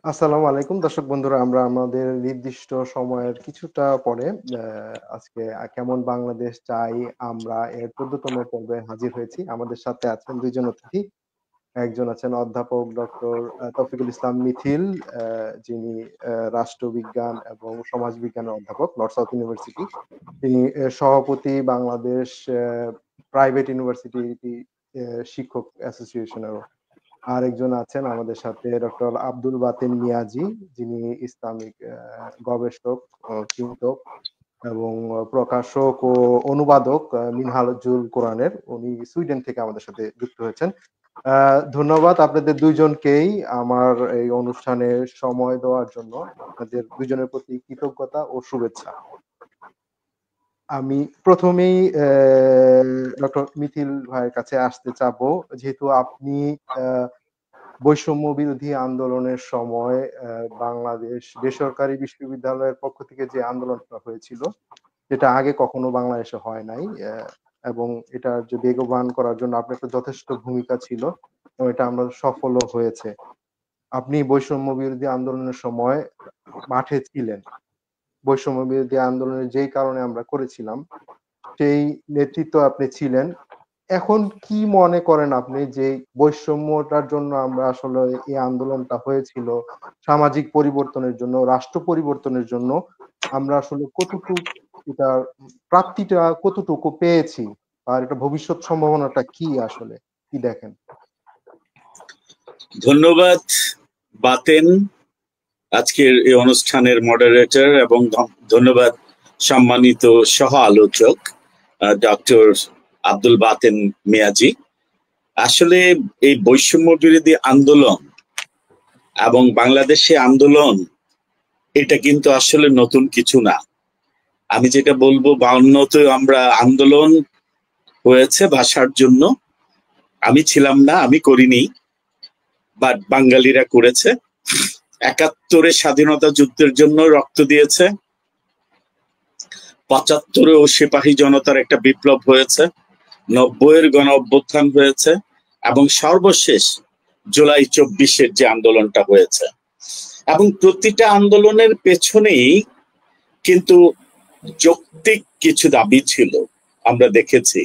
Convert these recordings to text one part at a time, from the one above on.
আসসালামু আলাইকুম দর্শক বন্ধুরা, আমরা আমাদের নির্দিষ্ট সময়ের কিছুটা পরে আজকে কেমন বাংলাদেশ চাই আমরা এর ১৪তম পর্বে হাজির হয়েছি। আমাদের সাথে আছেন দুইজন অতিথি। একজন আছেন অধ্যাপক ডক্টর তৌফিকুল ইসলাম মিথিল, যিনি রাষ্ট্রবিজ্ঞান এবং সমাজবিজ্ঞানের অধ্যাপক নর্থ সাউথ ইউনিভার্সিটি। তিনি সভাপতি বাংলাদেশ প্রাইভেট ইউনিভার্সিটি শিক্ষক অ্যাসোসিয়েশনেরও। আরেকজন আছেন আমাদের সাথে ডক্টর আব্দুল বাতেন মিয়াজি, যিনি ইসলামিক গবেষক, চিন্তক এবং প্রকাশক ও অনুবাদক মিনহাজুল কোরআনের। উনি সুইডেন থেকে আমাদের সাথে যুক্ত হয়েছেন। ধন্যবাদ আপনাদের দুইজনকেই আমার এই অনুষ্ঠানে সময় দেওয়ার জন্য। আপনাদের দুইজনের প্রতি কৃতজ্ঞতা ও শুভেচ্ছা। আমি প্রথমেই ডক্টর মিথিল ভাইয়ের কাছে আসতে চাবো, যেহেতু আপনি বৈষম্য বিরোধী আন্দোলনের সময় বাংলাদেশ বেসরকারি বিশ্ববিদ্যালয়ের পক্ষ থেকে যে আন্দোলনটা হয়েছিল, যেটা আগে কখনো বাংলাদেশে হয় নাই, এবং এটা যে বেগবান করার জন্য আপনার একটা যথেষ্ট ভূমিকা ছিল এবং এটা আমরা সফলও হয়েছে। আপনি বৈষম্য বিরোধী আন্দোলনের সময় মাঠে ছিলেন। বৈষম্য বিরোধী আন্দোলনের যেই কারণে আমরা করেছিলাম সেই নেতৃত্ব আপনি ছিলেন। এখন কি মনে করেন আপনি যে বৈষম্যটার জন্য আমরা আসলে এই আন্দোলনটা হয়েছিল সামাজিক পরিবর্তনের জন্য, রাষ্ট্র পরিবর্তনের জন্য, আমরা আসলে কতটুকু এটার প্রাপ্তিটা কতটুকু পেয়েছি, আর এটা ভবিষ্যৎ সম্ভাবনাটা কি আসলে কি দেখেন? ধন্যবাদ বাতেন, আজকের এই অনুষ্ঠানের মডারেটর, এবং ধন্যবাদ সম্মানিত সহ আলোচক ডক্টর আব্দুল বাতেন মিয়াজি। আসলে এই বৈষম্য বিরোধী আন্দোলন এবং বাংলাদেশে আন্দোলন এটা কিন্তু আসলে নতুন কিছু না। আমি যেটা বলবো, 52-তে আমরা আন্দোলন হয়েছে ভাষার জন্য। আমি ছিলাম না, আমি করিনি, বাট বাঙালিরা করেছে। ৭১-এ স্বাধীনতা যুদ্ধের জন্য রক্ত দিয়েছে। ৭৫-এও সিপাহী জনতার একটা বিপ্লব হয়েছে। ৯০-এর গণ অভ্যুত্থান হয়েছে এবং সর্বশেষ জুলাই ২৪-এর যে আন্দোলনটা হয়েছে। এবং প্রতিটা আন্দোলনের পেছনেই কিন্তু যৌক্তিক কিছু দাবি ছিল, আমরা দেখেছি।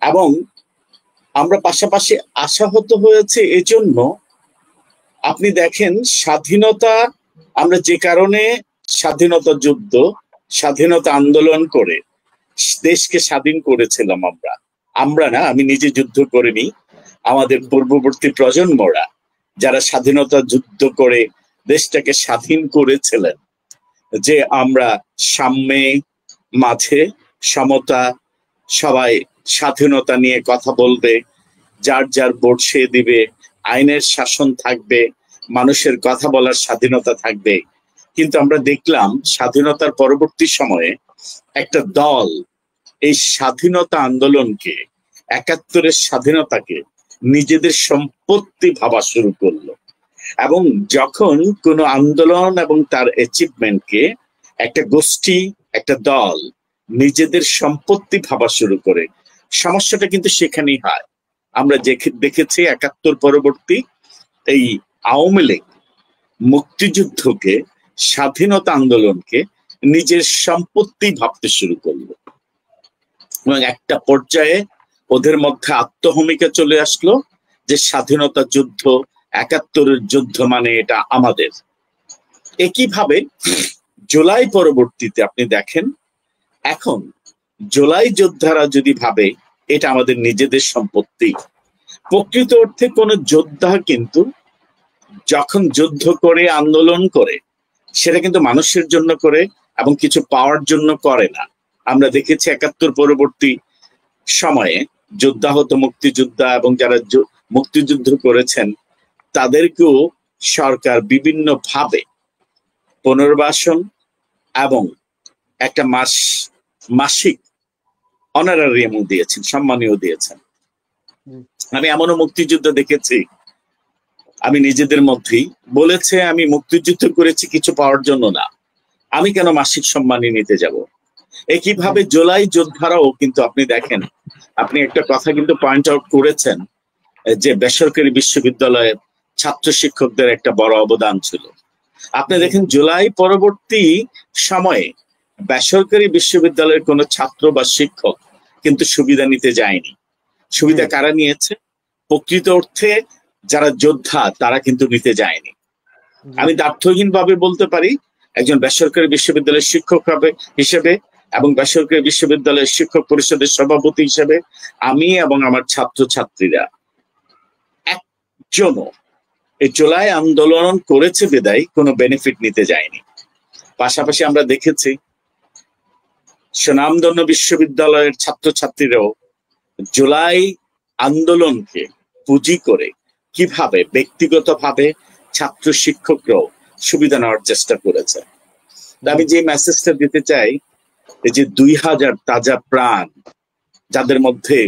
এবং আমরা পাশাপাশি আশাহত হয়েছে এজন্য, আপনি দেখেন স্বাধীনতা, আমরা যে কারণে স্বাধীনতা যুদ্ধ, স্বাধীনতা আন্দোলন করে দেশকে স্বাধীন করেছিলাম, আমরা না, আমি নিজে যুদ্ধ করিনি, আমাদের পূর্ববর্তী প্রজন্মরা যারা স্বাধীনতা যুদ্ধ করে দেশটাকে স্বাধীন করেছিলেন, যে আমরা সাম্যে, মাঝে, সমতা, সবাই স্বাধীনতা নিয়ে কথা বলবে, যার যার ভোট সে দিবে, আইনের শাসন থাকবে, মানুষের কথা বলার স্বাধীনতা থাকবে। কিন্তু আমরা দেখলাম স্বাধীনতার পরবর্তী সময়ে একটা দল এই স্বাধীনতা আন্দোলনকে, ৭১-এর স্বাধীনতাকে নিজেদের সম্পত্তি ভাবা শুরু করলো। এবং যখন কোনো আন্দোলন এবং তার অ্যাচিভমেন্টকে একটা গোষ্ঠী, একটা দল নিজেদের সম্পত্তি ভাবা শুরু করে, সমস্যাটা কিন্তু সেখানেই হয়। আমরা দেখেছি ৭১ পরবর্তী এই আওয়ামী লীগ মুক্তিযুদ্ধকে, স্বাধীনতা আন্দোলনকে নিজের সম্পত্তি ভাবতে শুরু করলো এবং একটা পর্যায়ে ওদের মধ্যে আত্মহমিকা চলে আসলো যে স্বাধীনতা যুদ্ধ, ৭১-এর যুদ্ধ মানে এটা আমাদের। একইভাবে জুলাই পরবর্তীতে আপনি দেখেন, এখন জুলাই যোদ্ধারা যদি ভাবে এটা আমাদের নিজেদের সম্পত্তি, প্রকৃত অর্থে কোন যোদ্ধা কিন্তু যখন যুদ্ধ করে, আন্দোলন করে, সেটা কিন্তু মানুষের জন্য করে এবং কিছু পাওয়ার জন্য করে না। আমরা দেখেছি ৭১ পরবর্তী সময়ে যোদ্ধাহত মুক্তিযোদ্ধা এবং যারা মুক্তিযুদ্ধ করেছেন তাদেরকেও সরকার বিভিন্ন ভাবে পুনর্বাসন এবং একটা মাসিক অনারারিয়ামও দিয়েছেন, সম্মানীয় দিয়েছেন। আমি এমনও মুক্তিযুদ্ধ দেখেছি, আমি নিজেদের মধ্যেই বলেছে আমি মুক্তিযুদ্ধ করেছি কিছু পাওয়ার জন্য না, আমি কেন মাসিক সম্মানী নিতে যাব। একইভাবে জুলাই যোদ্ধারাও কিন্তু আপনি দেখেন, আপনি একটা কথা কিন্তু পয়েন্ট আউট করেছেন যে বেসরকারি বিশ্ববিদ্যালয়ের ছাত্র শিক্ষকদের একটা বড় অবদান ছিল। আপনি দেখেন জুলাই পরবর্তী সময়ে বেসরকারি বিশ্ববিদ্যালয়ের কোনো ছাত্র বা শিক্ষক কিন্তু সুবিধা নিতে যায়নি। সুবিধা কারা নিয়েছে? প্রকৃত অর্থে যারা যোদ্ধা তারা কিন্তু নিতে যায়নি। আমি দ্ব্যর্থহীন ভাবে বলতে পারি, একজন বেসরকারি বিশ্ববিদ্যালয়ের শিক্ষক হিসেবে এবং বেসরকারি বিশ্ববিদ্যালয়ের শিক্ষক পরিষদের সভাপতি হিসেবে আমি এবং আমার ছাত্র ছাত্রীরা একজনও এই জুলাই আন্দোলন করেছে বিদায় কোনো বেনিফিট নিতে যায়নি। পাশাপাশি আমরা দেখেছি স্বনামধন্য বিশ্ববিদ্যালয়ের ছাত্রছাত্রীরাও জুলাই আন্দোলনকে পুঁজি করে কিভাবে ব্যক্তিগতভাবে ছাত্র শিক্ষকরাও সুবিধা নেওয়ার চেষ্টা করেছে। আমি যে মেসেজটা দিতে চাই, এই যে 2000 তাজা প্রাণ, যাদের মধ্যে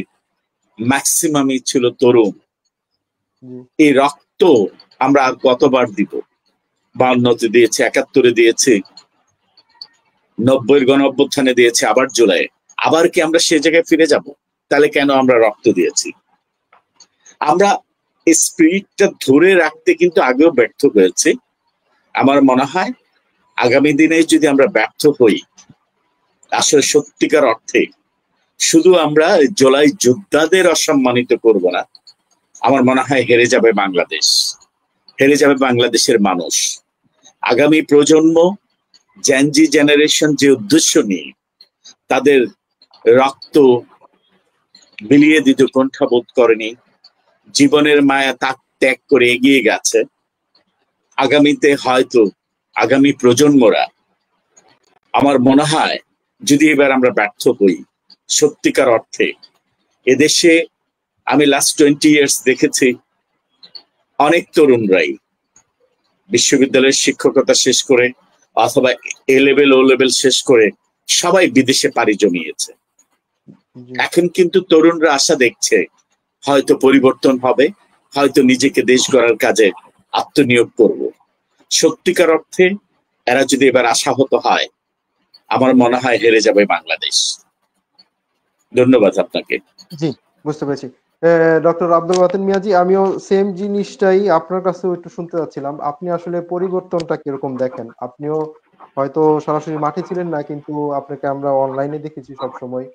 ম্যাক্সিমামই ছিল তরুণ, এই রক্ত আমরা আর কতবার দিব? 52-তে দিয়েছি, 71-এ দিয়েছি, 90-এর গণ অভ্যুত্থানে দিয়েছি, আবার জুলাই। আবার কি আমরা সে জায়গায় ফিরে যাব? তাহলে কেন আমরা রক্ত দিয়েছি? আমরা এই স্পিরিটটা ধরে রাখতে কিন্তু আগেও ব্যর্থ হয়েছি। আমার মনে হয় আগামী দিনে যদি আমরা ব্যর্থ হই, আসলে সত্যিকার অর্থে শুধু আমরা জুলাই যোদ্ধাদের অসম্মানিত করব না, আমার মনে হয় হেরে যাবে বাংলাদেশ, হেরে যাবে বাংলাদেশের মানুষ। আগামী প্রজন্ম, জেনজি জেনারেশন যে উদ্দেশ্য নিয়ে তাদের রক্ত বিলিয়ে দিতে কুণ্ঠাবোধ করেনি, জীবনের মায়া ত্যাগ করে এগিয়ে গেছে, আগামীতে হয়তো আগামী প্রজন্মরা, আমার মনে হয় যদি এবার আমরা ব্যর্থ হই সত্যিকার অর্থে, এদেশে আমি লাস্ট 20 ইয়ার্স দেখেছি অনেক তরুণরাই বিশ্ববিদ্যালয়ের শিক্ষকতা শেষ করে অথবা এ লেভেল ও লেভেল শেষ করে সবাই বিদেশে পাড়ি জমিয়েছে। এখন কিন্তু তরুণরা আশা দেখছে হয়তো পরিবর্তন হবে, হয়তো নিজেকে দেশ গড়ার কাজে আত্মনিয়োগ করব। সত্যিকার অর্থে এরা যদি এবার আশাহত হয়, আমার মনে হয় হেরে যাবে বাংলাদেশ। ধন্যবাদ আপনাকে। জি, বুঝতে পেরেছি। ডক্টর আব্দুল বাতেন মিয়াজি, আমিও সেম জিনিসটাই আপনার কাছেও একটু শুনতে চাচ্ছিলাম। আপনি আসলে পরিবর্তনটা কিরকম দেখেন? আপনিও হয়তো সরাসরি মাঠে ছিলেন না, কিন্তু আপনাকে আমরা অনলাইনে দেখেছি সবসময়।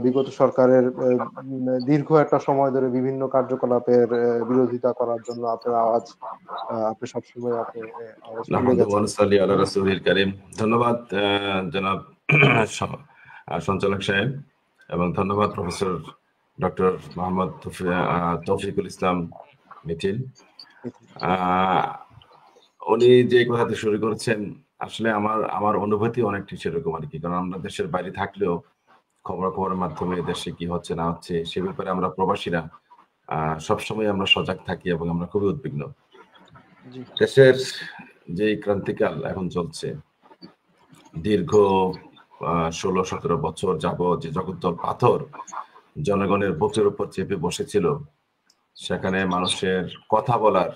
বিগত সরকারের দীর্ঘ একটা সময় ধরে বিভিন্ন কার্যকলাপের বিরোধিতা করার জন্য আপনার আওয়াজ, আপনি সবসময় আপনি আওয়াজ তুলে গেছেন। ধন্যবাদ জনাব সঞ্চালক সাহেব, এবং ধন্যবাদ প্রফেসর ডক্টর মোহাম্মদ তৌফিকুল ইসলাম মিথিল। উনি যে কথাতে শুরু করেছেন, আসলে আমার অনুভূতি অনেকটি সেরকম আর কি। কারণ আমরা দেশের বাইরে থাকলেও খবরের মাধ্যমে দেশে কি হচ্ছে না হচ্ছে সে ব্যাপারে আমরা প্রবাসীরা সবসময় আমরা সজাগ থাকি এবং আমরা খুবই উদ্বিগ্ন। দেশের যে ক্রান্তিকাল এখন চলছে, দীর্ঘ 16-17 বছর যাবত যে জগদ্দল পাথর জনগণের বুকের উপর চেপে বসেছিল, সেখানে মানুষের কথা বলার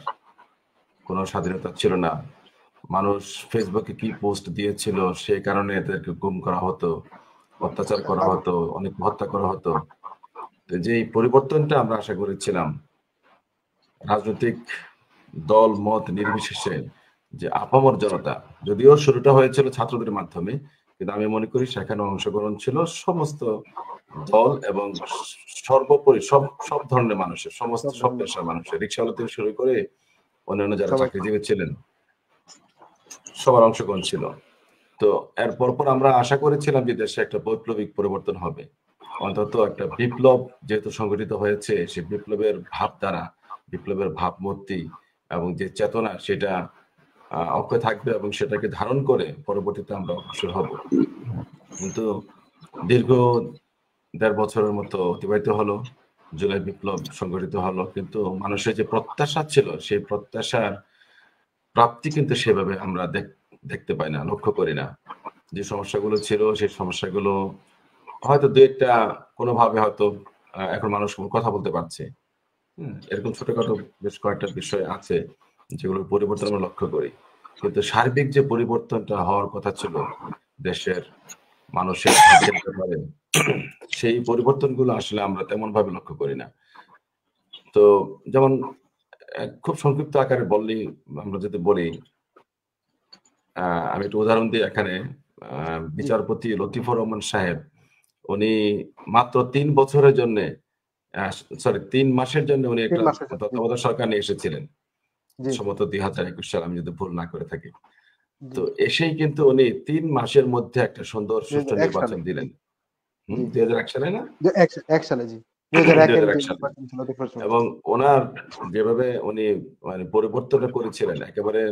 কোনো স্বাধীনতা ছিল না। মানুষ ফেসবুকে কি পোস্ট দিয়েছিল সেই কারণে এদেরকে গুম করা হতো, অত্যাচার করা হতো, অনেক হত্যা করা হতো। যে পরিবর্তনটা আমরা আশা করেছিলাম, রাজনৈতিক দল মত নির্বিশেষে যে আপামর জনতা, যদিও শুরুটা হয়েছিল ছাত্রদের মাধ্যমে, কিন্তু আমি মনে করি সেখানে অংশগ্রহণ ছিল সমস্ত দল এবং সর্বোপরি সব ধরনের মানুষের, সব পেশার মানুষের, রিক্সাওয়ালা থেকে শুরু করে অন্যান্য যারা চাকরিজীবী ছিলেন সবার অংশগ্রহণ ছিল। তো এর পরপর আমরা আশা করেছিলাম যে দেশে একটা বৈপ্লবিক পরিবর্তন হবে, অন্তত একটা বিপ্লব যেহেতু সংগঠিত হয়েছে, সেই বিপ্লবের ভাবধারা, বিপ্লবের ভাবমূর্তি এবং যে চেতনা সেটা অক্ষয় থাকবে এবং সেটাকে ধারণ করে পরবর্তীতে আমরা অগ্রসর হব। কিন্তু দীর্ঘ 1.5 বছরের মতো অতিবাহিত হলো, জুলাই বিপ্লব সংগঠিত হলো, কিন্তু মানুষের যে প্রত্যাশা ছিল সেই প্রত্যাশার প্রাপ্তি কিন্তু সেভাবে আমরা দেখতে পাই না, লক্ষ্য করি না। যে সমস্যাগুলো ছিল সেই সমস্যাগুলো হয়তো দু একটা কোনোভাবে হয়তো এখন মানুষ কথা বলতে পারছে। এরকম ছোটখাটো বেশ কয়েকটা বিষয় আছে যেগুলোর পরিবর্তন আমরা লক্ষ্য করি, কিন্তু সার্বিক যে পরিবর্তনটা হওয়ার কথা ছিল দেশের মানুষের ব্যাপারে, সেই পরিবর্তনগুলো আসলে আমরা তেমন ভাবে লক্ষ্য করি না। তো যেমন খুব সংক্ষিপ্ত আকারে বললেই, আমরা যদি বলি, আমি একটু উদাহরণ দিই এখানে। বিচারপতি লতিফুর রহমান সাহেব, উনি মাত্র 3 বছরের জন্য, সরি 3 মাসের জন্য উনি একটা তত্ত্বাবধায়ক সরকার নিয়ে এসেছিলেন, সম্ভবত 2021 সাল, আমি যদি ভুল না করে থাকি। তো এসেই কিন্তু উনি 3 মাসের মধ্যে একটা সুন্দর সুষ্ঠু নির্বাচন দিলেন। 2001 সালে না? 2001 সালে, জি, 2001 সালে। এবং ওনার যেভাবে উনি মানে পরিবর্তন করেছিলেন, একেবারে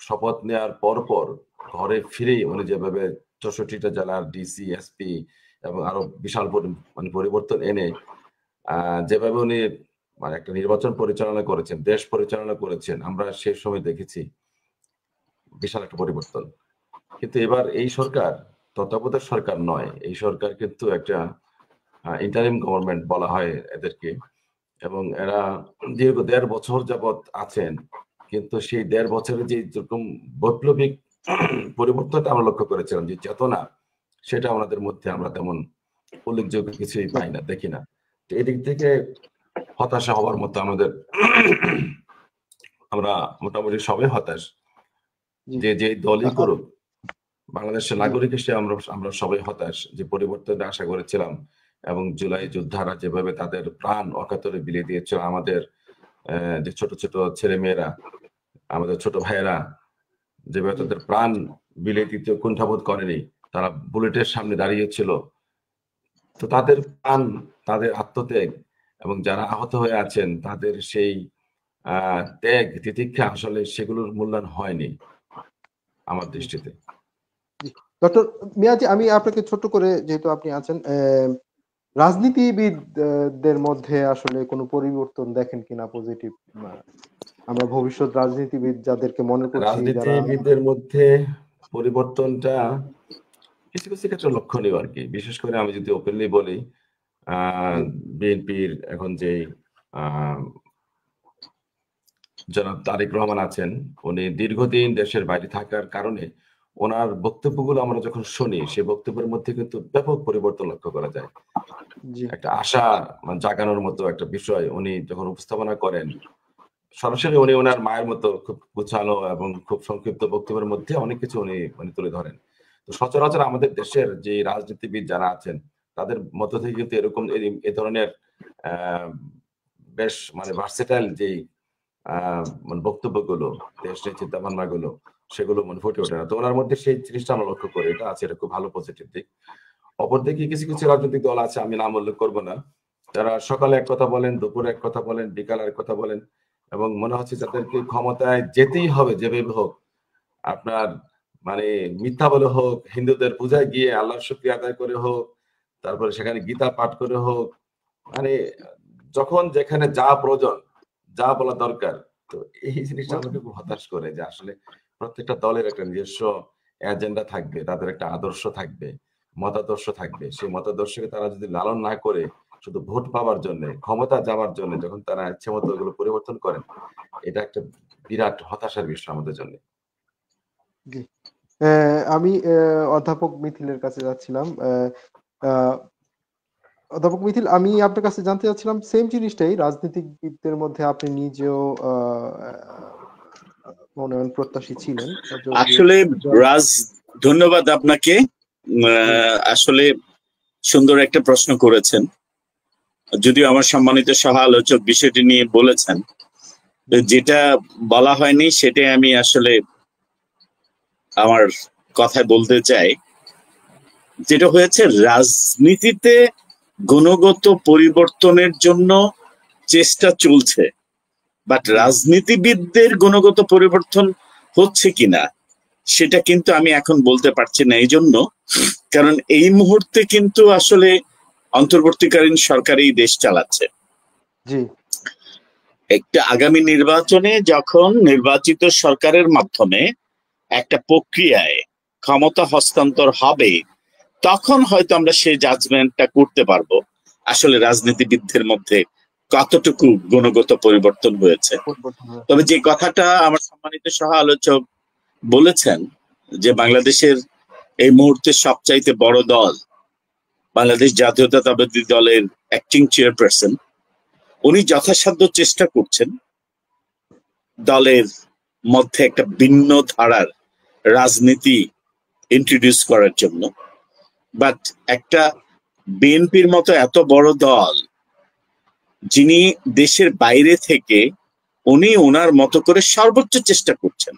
শপথ নেওয়ার পর ঘরে ফিরেই উনি যেভাবে 64টা জেলার ডিসি, এসপি এবং আরো বিশাল মানে পরিবর্তন এনে যেভাবে উনি মানে একটা নির্বাচন পরিচালনা করেছেন, দেশ পরিচালনা করেছেন, আমরা সেই সময় দেখেছি বিশাল একটা পরিবর্তন। কিন্তু এবার এই সরকার তত্ত্বাবধায়ক সরকার নয়, এই সরকার কিন্তু একটা ইন্টারিম গভর্নমেন্ট বলা হয় এদেরকে, এবং এরা দীর্ঘ 1.5 বছর যাবৎ আছেন। কিন্তু সেই 1.5 বছরে যে যেরকম বৈপ্লবিক পরিবর্তনটা আমরা লক্ষ্য করেছিলাম, যে চেতনা, সেটা আমাদের মধ্যে আমরা তেমন উল্লেখযোগ্য কিছুই পাই না, দেখি না। তো এদিক থেকে হতাশা হওয়ার মতো আমাদের, আমরা মোটামুটি সবাই হতাশ, যে দলই করুক, বাংলাদেশের নাগরিক হিসেবে আমরা সবাই হতাশ যে পরিবর্তনটা আশা করেছিলাম। এবং জুলাই যোদ্ধারা যেভাবে তাদের প্রাণ অকাতরে বিলিয়ে দিয়েছিল, আমাদের যে ছোট ছোট ছেলে মেয়েরা, আমাদের ছোট ভাইয়েরা যেভাবে তাদের প্রাণ বিলিয়ে দিতে কুণ্ঠাবোধ করেনি, তারা বুলেটের সামনে দাঁড়িয়েছিল। তো তাদের প্রাণ, তাদের আত্মত্যাগ এবং যারা আহত হয়ে আছেন তাদের সেই ত্যাগ তিতিক্ষা, আসলে সেগুলোর মূল্যায়ন হয়নি আমার দৃষ্টিতে। ডক্টর মিয়াজি, আমি আপনাকে ছোট করে, যেহেতু আপনি আছেন, রাজনীতিবিদদের মধ্যে আসলে কোনো পরিবর্তন দেখেন কিনা পজিটিভ? আমরা ভবিষ্যৎ রাজনীতিবিদ যাদেরকে মনে করছি, রাজনীতিবিদদের মধ্যে পরিবর্তনটা কিছু কিছু ক্ষেত্রে লক্ষণীয় আর কি। বিশেষ করে আমি যদি ওপেনলি বলি, বিএনপির এখন যে জনাব তারেক রহমান আছেন, উনি দীর্ঘদিন দেশের বাইরে থাকার কারণে ওনার বক্তব্যগুলো আমরা যখন শুনি, সেই বক্তব্যের মধ্যে কিন্তু ব্যাপক পরিবর্তন লক্ষ্য করা যায়। একটা আশা জাগানোর মতো একটা বিষয় উনি যখন উপস্থাপনা করেন, সরাসরি উনি ওনার মায়ের মতো খুব গুছানো এবং খুব সংক্ষিপ্ত বক্তব্যের মধ্যে অনেক কিছু উনি তুলে ধরেন। তো সচরাচর আমাদের দেশের যে রাজনীতিবিদ যারা আছেন, তাদের মধ্য থেকে কিন্তু এরকম এই ধরনের বেশ মানে ভার্সেটাইল যেই মানে বক্তব্যগুলো, দেশের চিন্তা ভাবনাগুলো, সেগুলো মনে ফুটে ওঠে না। তো ওনার মধ্যে সেই জিনিসটা আমরা লক্ষ্য করি, এটা আছে, এটা খুব ভালো পজিটিভ দিক। অপরদিকে কিছু কিছু রাজনৈতিক দল আছে, আমি নাম উল্লেখ করবো না, তারা সকালে এক কথা বলেন, দুপুরে এক কথা বলেন, বিকালে এক কথা বলেন, এবং মনে হচ্ছে তাদেরকে ক্ষমতায় যেতেই হবে যেভাবে হোক। আপনার মানে মিথ্যা বলে হোক, হিন্দুদের পূজায় গিয়ে আল্লাহর শুকরিয়া আদায় করে হোক, তারপরে সেখানে গীতা পাঠ করে হোক, মানে যখন যেখানে যা প্রয়োজন, যা বলা দরকার। তো এই জিনিসটা আমাকে খুব হতাশ করে, যে আসলে প্রত্যেকটা দলের একটা নিজস্ব এজেন্ডা থাকবে, তাদের একটা আদর্শ থাকবে, মতাদর্শ থাকবে। সেই মতাদর্শকে তারা যদি লালন না করে শুধু ভোট পাওয়ার জন্য, ক্ষমতা যাওয়ার জন্য যখন তারা ইচ্ছে মতো এগুলো পরিবর্তন করেন, এটা একটা বিরাট হতাশার বিষয় আমাদের জন্য। আমি অধ্যাপক মিথিলের কাছে যাচ্ছিলাম। অধ্যাপক মিথিল, আমি আপনার কাছে জানতে চাচ্ছিলাম সেম জিনিসটাই, রাজনীতিবিদদের মধ্যে আপনি নিজেও মনোনয়ন প্রত্যাশী ছিলেন আসলে। ধন্যবাদ আপনাকে, আসলে সুন্দর একটা প্রশ্ন করেছেন। যদিও আমার সম্মানিত সহ আলোচক বিষয়টি নিয়ে বলেছেন, যেটা বলা হয়নি সেটাই আমি আসলে আমার কথায় বলতে চাই। যেটা হয়েছে, রাজনীতিতে গুণগত পরিবর্তনের জন্য চেষ্টা চলছে, বাট রাজনীতিবিদদের গুণগত পরিবর্তন হচ্ছে কিনা সেটা কিন্তু আমি এখন বলতে পারছি না। এই জন্য, কারণ এই মুহূর্তে কিন্তু আসলে অন্তর্বর্তীকালীন সরকারই দেশ চালাচ্ছে। একটা আগামী নির্বাচনে যখন নির্বাচিত সরকারের মাধ্যমে একটা প্রক্রিয়ায় ক্ষমতা হস্তান্তর হবে, তখন হয়তো আমরা সেই জাজমেন্টটা করতে পারবো আসলে রাজনীতিবিদদের মধ্যে কতটুকু গুণগত পরিবর্তন হয়েছে। তবে যে কথাটা আমার সম্মানিত সহ আলোচক বলেছেন, যে বাংলাদেশের এই মুহূর্তে সবচাইতে বড় দল বাংলাদেশ জাতীয়তাবাদী দলের অ্যাক্টিং চেয়ারপারসন, উনি যথাসাধ্য চেষ্টা করছেন দলের মধ্যে একটা ভিন্ন ধারার রাজনীতি ইন্ট্রোডিউস করার জন্য, বাট একটা বিএনপির মতো এত বড় দল, যিনি দেশের বাইরে থেকে উনি ওনার মতো করে সর্বোচ্চ চেষ্টা করছেন,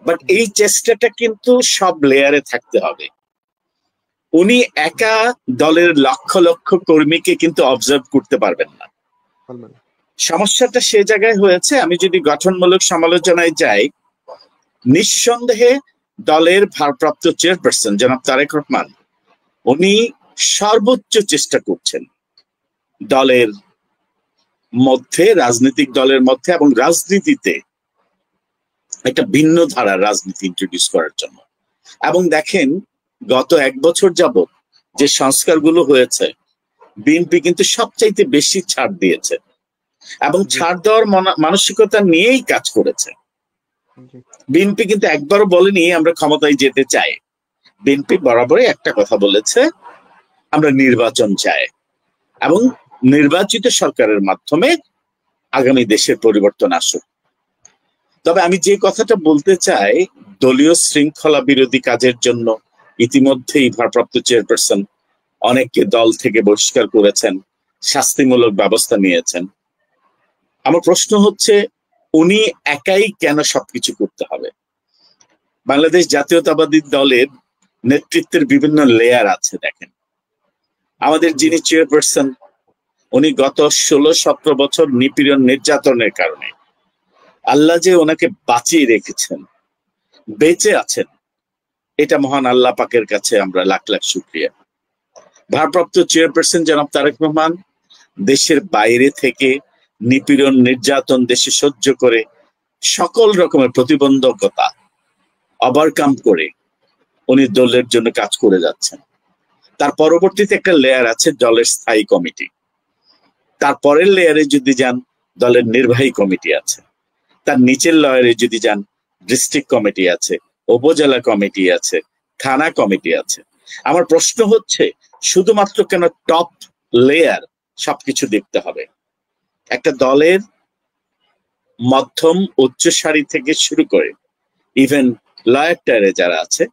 বাট এই চেষ্টাটা কিন্তু সব লেয়ারে থাকতে হবে। উনি একা দলের লক্ষ লক্ষ কর্মীকে কিন্তু অবজার্ভ করতে পারবেন না। সমস্যাটা সে জায়গায় হয়েছে, আমি যদি গঠনমূলক সমালোচনায় যাই, নিঃসন্দেহে দলের ভারপ্রাপ্ত চেয়ারপারসন জনাব তারেক রহমান উনি সর্বোচ্চ চেষ্টা করছেন দলের মধ্যে, রাজনৈতিক দলের মধ্যে এবং রাজনীতিতে একটা ভিন্ন ধারার রাজনীতি ইন্ট্রোডিউস করার জন্য। এবং দেখেন গত 1 বছর যাবত যে সংস্কারগুলো হয়েছে, বিএনপি কিন্তু সবচাইতে বেশি ছাড় দিয়েছে এবং ছাড় দেওয়ার মানসিকতা নিয়েই কাজ করেছে। বিএনপি কিন্তু একবারও বলেনি আমরা ক্ষমতায় যেতে চাই। বিএনপি বরাবরই একটা কথা বলেছে, আমরা নির্বাচন চাই এবং নির্বাচিত সরকারের মাধ্যমে আগামী দেশের পরিবর্তন আসুক। তবে আমি যে কথাটা বলতে চাই, দলীয় শৃঙ্খলা বিরোধী কাজের জন্য ইতিমধ্যেই ভারপ্রাপ্ত চেয়ারপারসন অনেককে দল থেকে বহিষ্কার করেছেন, শাস্তিমূলক ব্যবস্থা নিয়েছেন। আমার প্রশ্ন হচ্ছে, উনি একাই কেন সবকিছু করতে হবে? বাংলাদেশ জাতীয়তাবাদী দলের নেতৃত্বের বিভিন্ন লেয়ার আছে। দেখেন, আমাদের যিনি চেয়ারপারসন, উনি গত 16-17 বছর নিপীড়ন নির্যাতনের কারণে আল্লাহ যে ওনাকে বাঁচিয়ে রেখেছেন, বেঁচে আছেন, এটা মহান আল্লাহ পাকের কাছে আমরা লাখ লাখ শুকরিয়া। ভারপ্রাপ্ত চেয়ারপারসন জনাব তারেক রহমান দেশের বাইরে থেকে নিপীড়ন নির্যাতন দেশে সহ্য করে সকল রকমের প্রতিবন্ধকতা ওভারকাম করে উনি দলের জন্য কাজ করে যাচ্ছেন। তার পরবর্তীতে একটা লেয়ার আছে দলের স্থায়ী কমিটি, তারপরের লেয়ারে যদি যান দলের নির্বাহী কমিটি আছে, তার নিচের লেয়ারে যদি যান ডিস্ট্রিক্ট কমিটি আছে, উপজেলা কমিটি আছে, থানা কমিটি আছে। আমার প্রশ্ন হচ্ছে, শুধুমাত্র কেন টপ লেয়ার সবকিছু দেখতে হবে? একটা দলের মধ্যম উচ্চ সারি থেকে শুরু করে ইভেন লয়ার টায়ারে যারা আছে,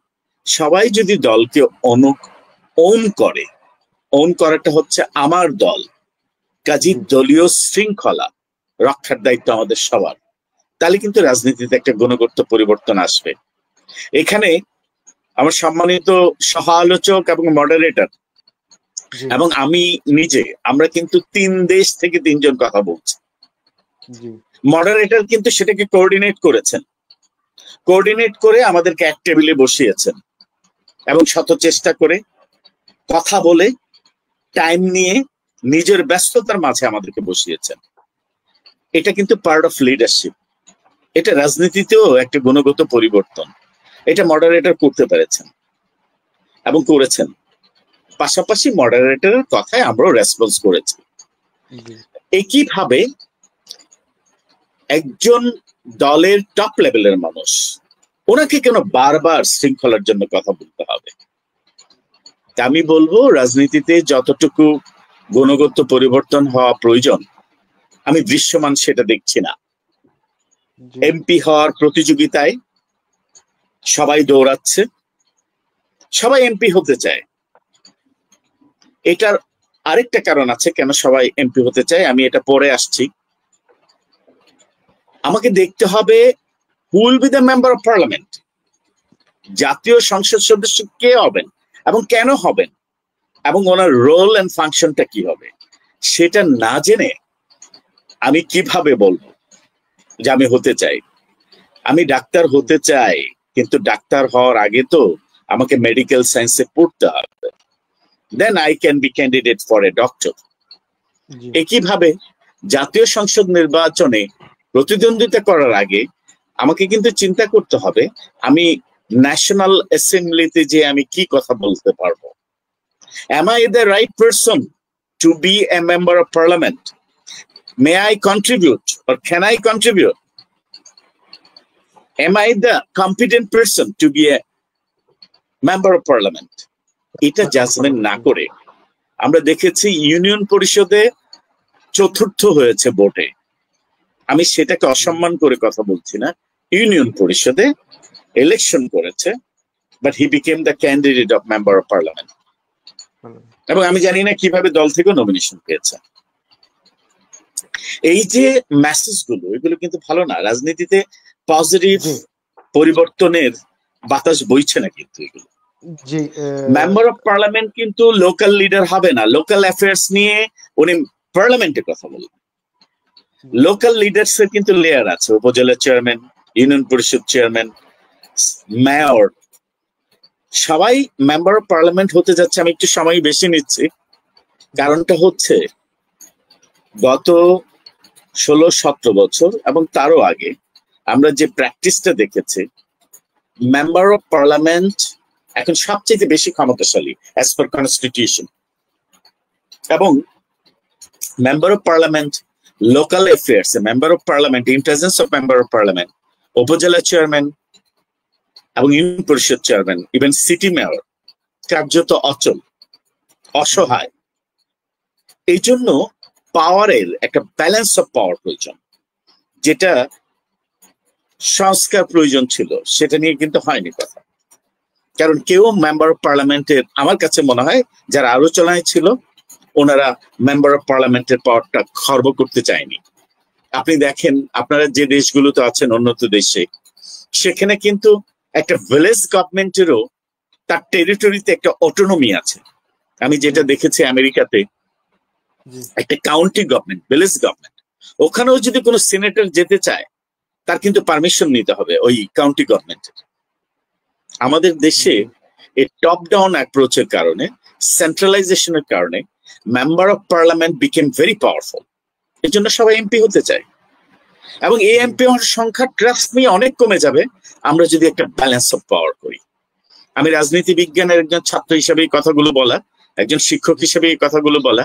সবাই যদি দলকে ওন করে, ওন করাটা হচ্ছে আমার দল, কাজী দলীয় শৃঙ্খলা রক্ষার দায়িত্ব আমাদের সবার, তাহলে কিন্তু রাজনীতিতে একটা গুণগত পরিবর্তন আসবে। এখানে আমার সম্মানিত সহ আলোচক এবং মডারেটর এবং আমি নিজে, আমরা কিন্তু 3 দেশ থেকে 3 জন কথা বলছি। মডারেটর কিন্তু সেটাকে কোঅর্ডিনেট করেছেন, কোঅর্ডিনেট করে আমাদেরকে এক টেবিলে বসিয়েছেন এবং শত চেষ্টা করে কথা বলে টাইম নিয়ে নিজের ব্যস্ততার মাঝে আমাদেরকে বসিয়েছেন। এটা কিন্তু পার্ট অফ লিডারশিপ, এটা রাজনীতিতেও একটা গুণগত পরিবর্তন। এটা মডারেটর করতে পেরেছেন এবং করেছেন। পাশাপাশি মডারেটরের কথায় আমরাও রেসপন্স করেছি। একইভাবে একজন দলের টপ লেভেলের মানুষ, ওনাকে কেন বারবার শৃঙ্খলার জন্য কথা বলতে হবে? আমি বলবো, রাজনীতিতে যতটুকু গুণগত পরিবর্তন হওয়া প্রয়োজন আমি দৃশ্যমান সেটা দেখছি না। এমপি হওয়ার প্রতিযোগিতায় সবাই দৌড়াচ্ছে, সবাই এমপি হতে চায়। এটার আরেকটা কারণ আছে কেন সবাই এমপি হতে চায়, আমি এটা পরে আসছি। আমাকে দেখতে হবে who will be the member of parliament, জাতীয় সংসদ সদস্য কে হবেন এবং কেন হবেন এবং ওনার রোল এন্ড ফাংশনটা কি হবে। সেটা না জেনে আমি কিভাবে বলবো যে আমি হতে চাই? আমি ডাক্তার হতে চাই, কিন্তু ডাক্তার হওয়ার আগে তো আমাকে মেডিকেল সায়েন্সে পড়তে হবে, then I can be candidate for a doctor. একইভাবে জাতীয় সংসদ নির্বাচনে প্রতিদ্বন্দ্বিতা করার আগে আমাকে কিন্তু চিন্তা করতে হবে আমি ন্যাশনাল অ্যাসেম্বলিতে যে আমি কি কথা বলতে পারবো। Am I the right person to be a member of parliament? May I contribute or can I contribute? Am I the competent person to be a member of parliament? এটা জাজমেন্ট না করে আমরা দেখেছি ইউনিয়ন পরিষদে 4র্থ হয়েছে ভোটে, আমি সেটাকে অসম্মান করে কথা বলছি না। ইউনিয়ন পরিষদে ইলেকশন করেছে, but he became the candidate of member of parliament. এবং আমি জানি না কিভাবে দল থেকে নমিনেশন পেয়েছে। এই যে মেসেজ গুলো, এগুলো কিন্তু ভালো না। রাজনীতিতে পজিটিভ পরিবর্তনের বাতাস বইছে না কিন্তু এগুলো। মেম্বার অফ পার্লামেন্ট কিন্তু লোকাল লিডার হবে না। লোকাল অ্যাফেয়ার্স নিয়ে উনি পার্লামেন্টে কথা বলবেন। লোকাল লিডার্স এর কিন্তু লেয়ার আছে, উপজেলা চেয়ারম্যান, ইউনিয়ন পরিষদ চেয়ারম্যান, মেয়র, সবাই মেম্বার অফ পার্লামেন্ট হতে যাচ্ছে। আমি একটু সময় বেশি নিচ্ছি, কারণটা হচ্ছে গত 16-17 বছর এবং তারও আগে আমরা যে প্র্যাকটিসটা দেখেছি, মেম্বার অফ পার্লামেন্ট এখন সবচেয়ে বেশি ক্ষমতাশালী অ্যাজ পার কনস্টিটিউশন। এবং member of parliament local affairs, member of parliament, intelligence of member of parliament, উপজেলা চেয়ারম্যান এবং ইউনিয়ন পরিষদ চেয়ারম্যান, ইভেন সিটি মেয়র কার্যত অচল, অসহায়। এই জন্য পাওয়ারের একটা ব্যালেন্স অফ পাওয়ার প্রয়োজন, যেটা সংস্কার প্রয়োজন ছিল, সেটা নিয়ে কিন্তু হয়নি কথা। কারণ কেউ মেম্বার অফ পার্লামেন্টের, আমার কাছে মনে হয় যারা আলোচনায় ছিল, ওনারা মেম্বার অফ পার্লামেন্টের পাওয়ারটা খর্ব করতে চায়নি। আপনি দেখেন আপনারা যে দেশগুলোতে আছেন, উন্নত দেশে, সেখানে কিন্তু একটা ভিলেজ গভর্নমেন্টেরও তার টেরিটরিতে একটা অটোনমি আছে। আমি যেটা দেখেছি আমেরিকাতে, একটা কাউন্টি গভর্নমেন্ট, ভিলেজ গভর্নমেন্ট, ওখানেও যদি কোনো সিনেটর যেতে চায়, তার কিন্তু পারমিশন নিতে হবে ওই কাউন্টি গভর্নমেন্টের। আমাদের দেশে এই টপ ডাউন অ্যাপ্রোচের কারণে, সেন্ট্রালাইজেশনের কারণে member of parliament became very powerful. এই জন্য সবাই এমপি হতে চায়, এবং এই এমপি হওয়ার সংখ্যা ট্রাস্ট নিয়ে অনেক কমে যাবে আমরা যদি একটা ব্যালেন্স অফ পাওয়ার করি। আমি রাজনীতি বিজ্ঞানের একজন ছাত্র হিসেবে এই কথাগুলো বলা, একজন শিক্ষক হিসেবে এই কথাগুলো বলা।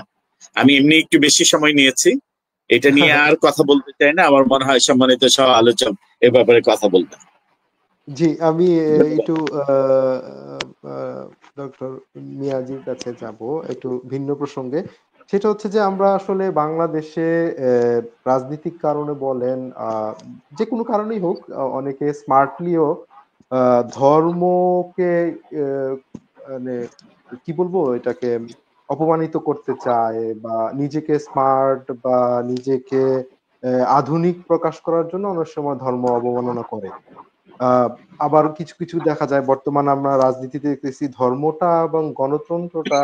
আমি এমনি একটু বেশি সময় নিয়েছি, এটা নিয়ে আর কথা বলতে চাই না। আমার মনে হয় সম্মানিত সহ আলোচক এ ব্যাপারে কথা বলবেন। জি, আমি একটু ডক্টর মিয়াজির কাছে যাব একটু ভিন্ন প্রসঙ্গে। সেটা হচ্ছে যে আমরা আসলে বাংলাদেশে রাজনৈতিক কারণে বলেন, যে কোনো কারণেই হোক, অনেকে স্মার্টলিও ধর্মকে মানে কি বলবো, এটাকে অপমানিত করতে চায়, বা নিজেকে স্মার্ট বা নিজেকে আধুনিক প্রকাশ করার জন্য অনেক সময় ধর্ম অবমাননা করে। আবার কিছু কিছু দেখা যায় বর্তমানে আমরা রাজনীতিতে দেখতেছি ধর্মটা এবং গণতন্ত্রটা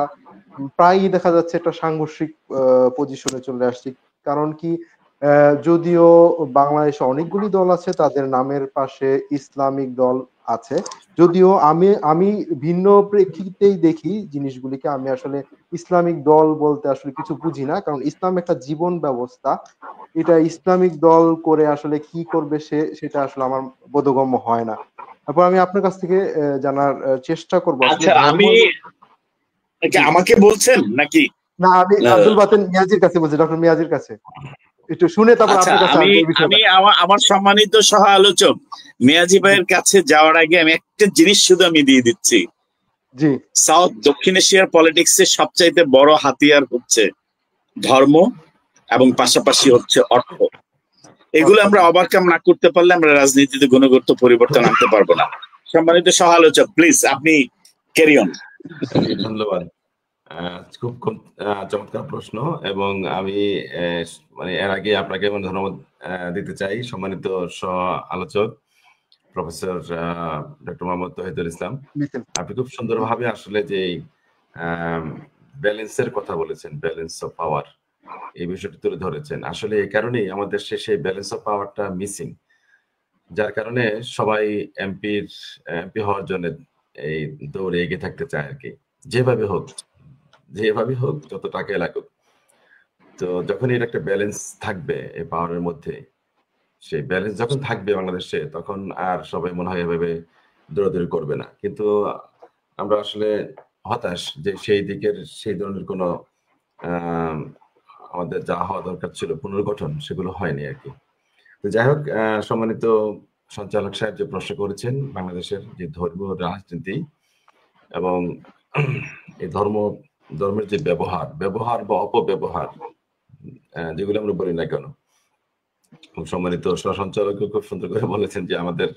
প্রায়ই দেখা যাচ্ছে একটা সাংঘর্ষিক পজিশনে চলে আসছে। কারণ কি, যদিও বাংলাদেশে অনেকগুলি দল আছে, তাদের নামের পাশে ইসলামিক দল আছে, যদিও আমি ভিন্ন প্রেক্ষিতেই দেখি জিনিসগুলিকে। আমি আসলে ইসলামিক দল বলতে আসলে কিছু বুঝি না, কারণ ইসলাম একটা জীবন ব্যবস্থা। এটা ইসলামিক দল করে আসলে কি করবে সেটা আসলে আমার বোধগম্য হয় না। তারপর আমি আপনার কাছ থেকে জানার চেষ্টা করবো। আচ্ছা, আমি আমাকে বলছেন নাকি? না, আমি আব্দুল বাতেন মিয়াজির কাছে বলছি, ডক্টর মিয়াজির কাছে একটু শুনে তারপর আপনার কাছে আমি আমার সম্মানিত সহ আলোচক মিয়াজি ভাইয়ের কাছে যাওয়ার আগে আমি একটা জিনিস শুধু আমি দিয়ে দিচ্ছি। জি, সাউথ দক্ষিণ এশিয়ার পলিটিক্স এর সবচাইতে বড় হাতিয়ার হচ্ছে ধর্ম এবং পাশাপাশি হচ্ছে অর্থ। এগুলো আমরা ওভারকাম না করতে পারলে আমরা রাজনীতিতে গুণগত পরিবর্তন আনতে পারবো না। সম্মানিত সহ আলোচক, প্লিজ আপনি ক্যারি অন। ধন্যবাদ। খুব চমৎকার প্রশ্ন, এবং আমি মানে এর আগে আপনাকে ধন্যবাদ দিতে চাই, সম্মানিত সহ আলোচক প্রফেসর ডক্টর মোহাম্মদ তৌহিদুল ইসলাম। আপনি খুব সুন্দরভাবে আসলে যে ব্যালেন্সের কথা বলেছেন, ব্যালেন্স অফ পাওয়ার, এই বিষয়টি তুলে ধরেছেন। আসলে এই কারণেই আমাদের দেশে সেই ব্যালেন্স অফ পাওয়ারটা মিসিং, যার কারণে সবাই এমপি হওয়ার জন্য এই দৌড়ে এগিয়ে থাকতে চায় আর কি, যেভাবে হোক যত টাকা লাগুক। তো যখন এর একটা ব্যালেন্স থাকবে এই পাওয়ারের মধ্যে, সেই ব্যালেন্স যখন থাকবে বাংলাদেশে, তখন আর সবাই মনে হয় এভাবে দৌড়াদৌড়ি করবে না। কিন্তু আমরা আসলে হতাশ যে সেই ধরনের কোনো আমাদের যা হওয়া দরকার ছিল পুনর্গঠন, সেগুলো হয়নি আর কি। তো যাই হোক, সম্মানিত সঞ্চালক সাহেব যে প্রশ্ন করেছেন, বাংলাদেশের যে ধর্মীয় রাজনীতি এবং এই ধর্মের যে ব্যবহার বা অপব্যবহার, যেগুলো আমরা বলি না কেন, সম্মানিত সহসঞ্চালক খুব সুন্দর করে বলেছেন যে আমাদের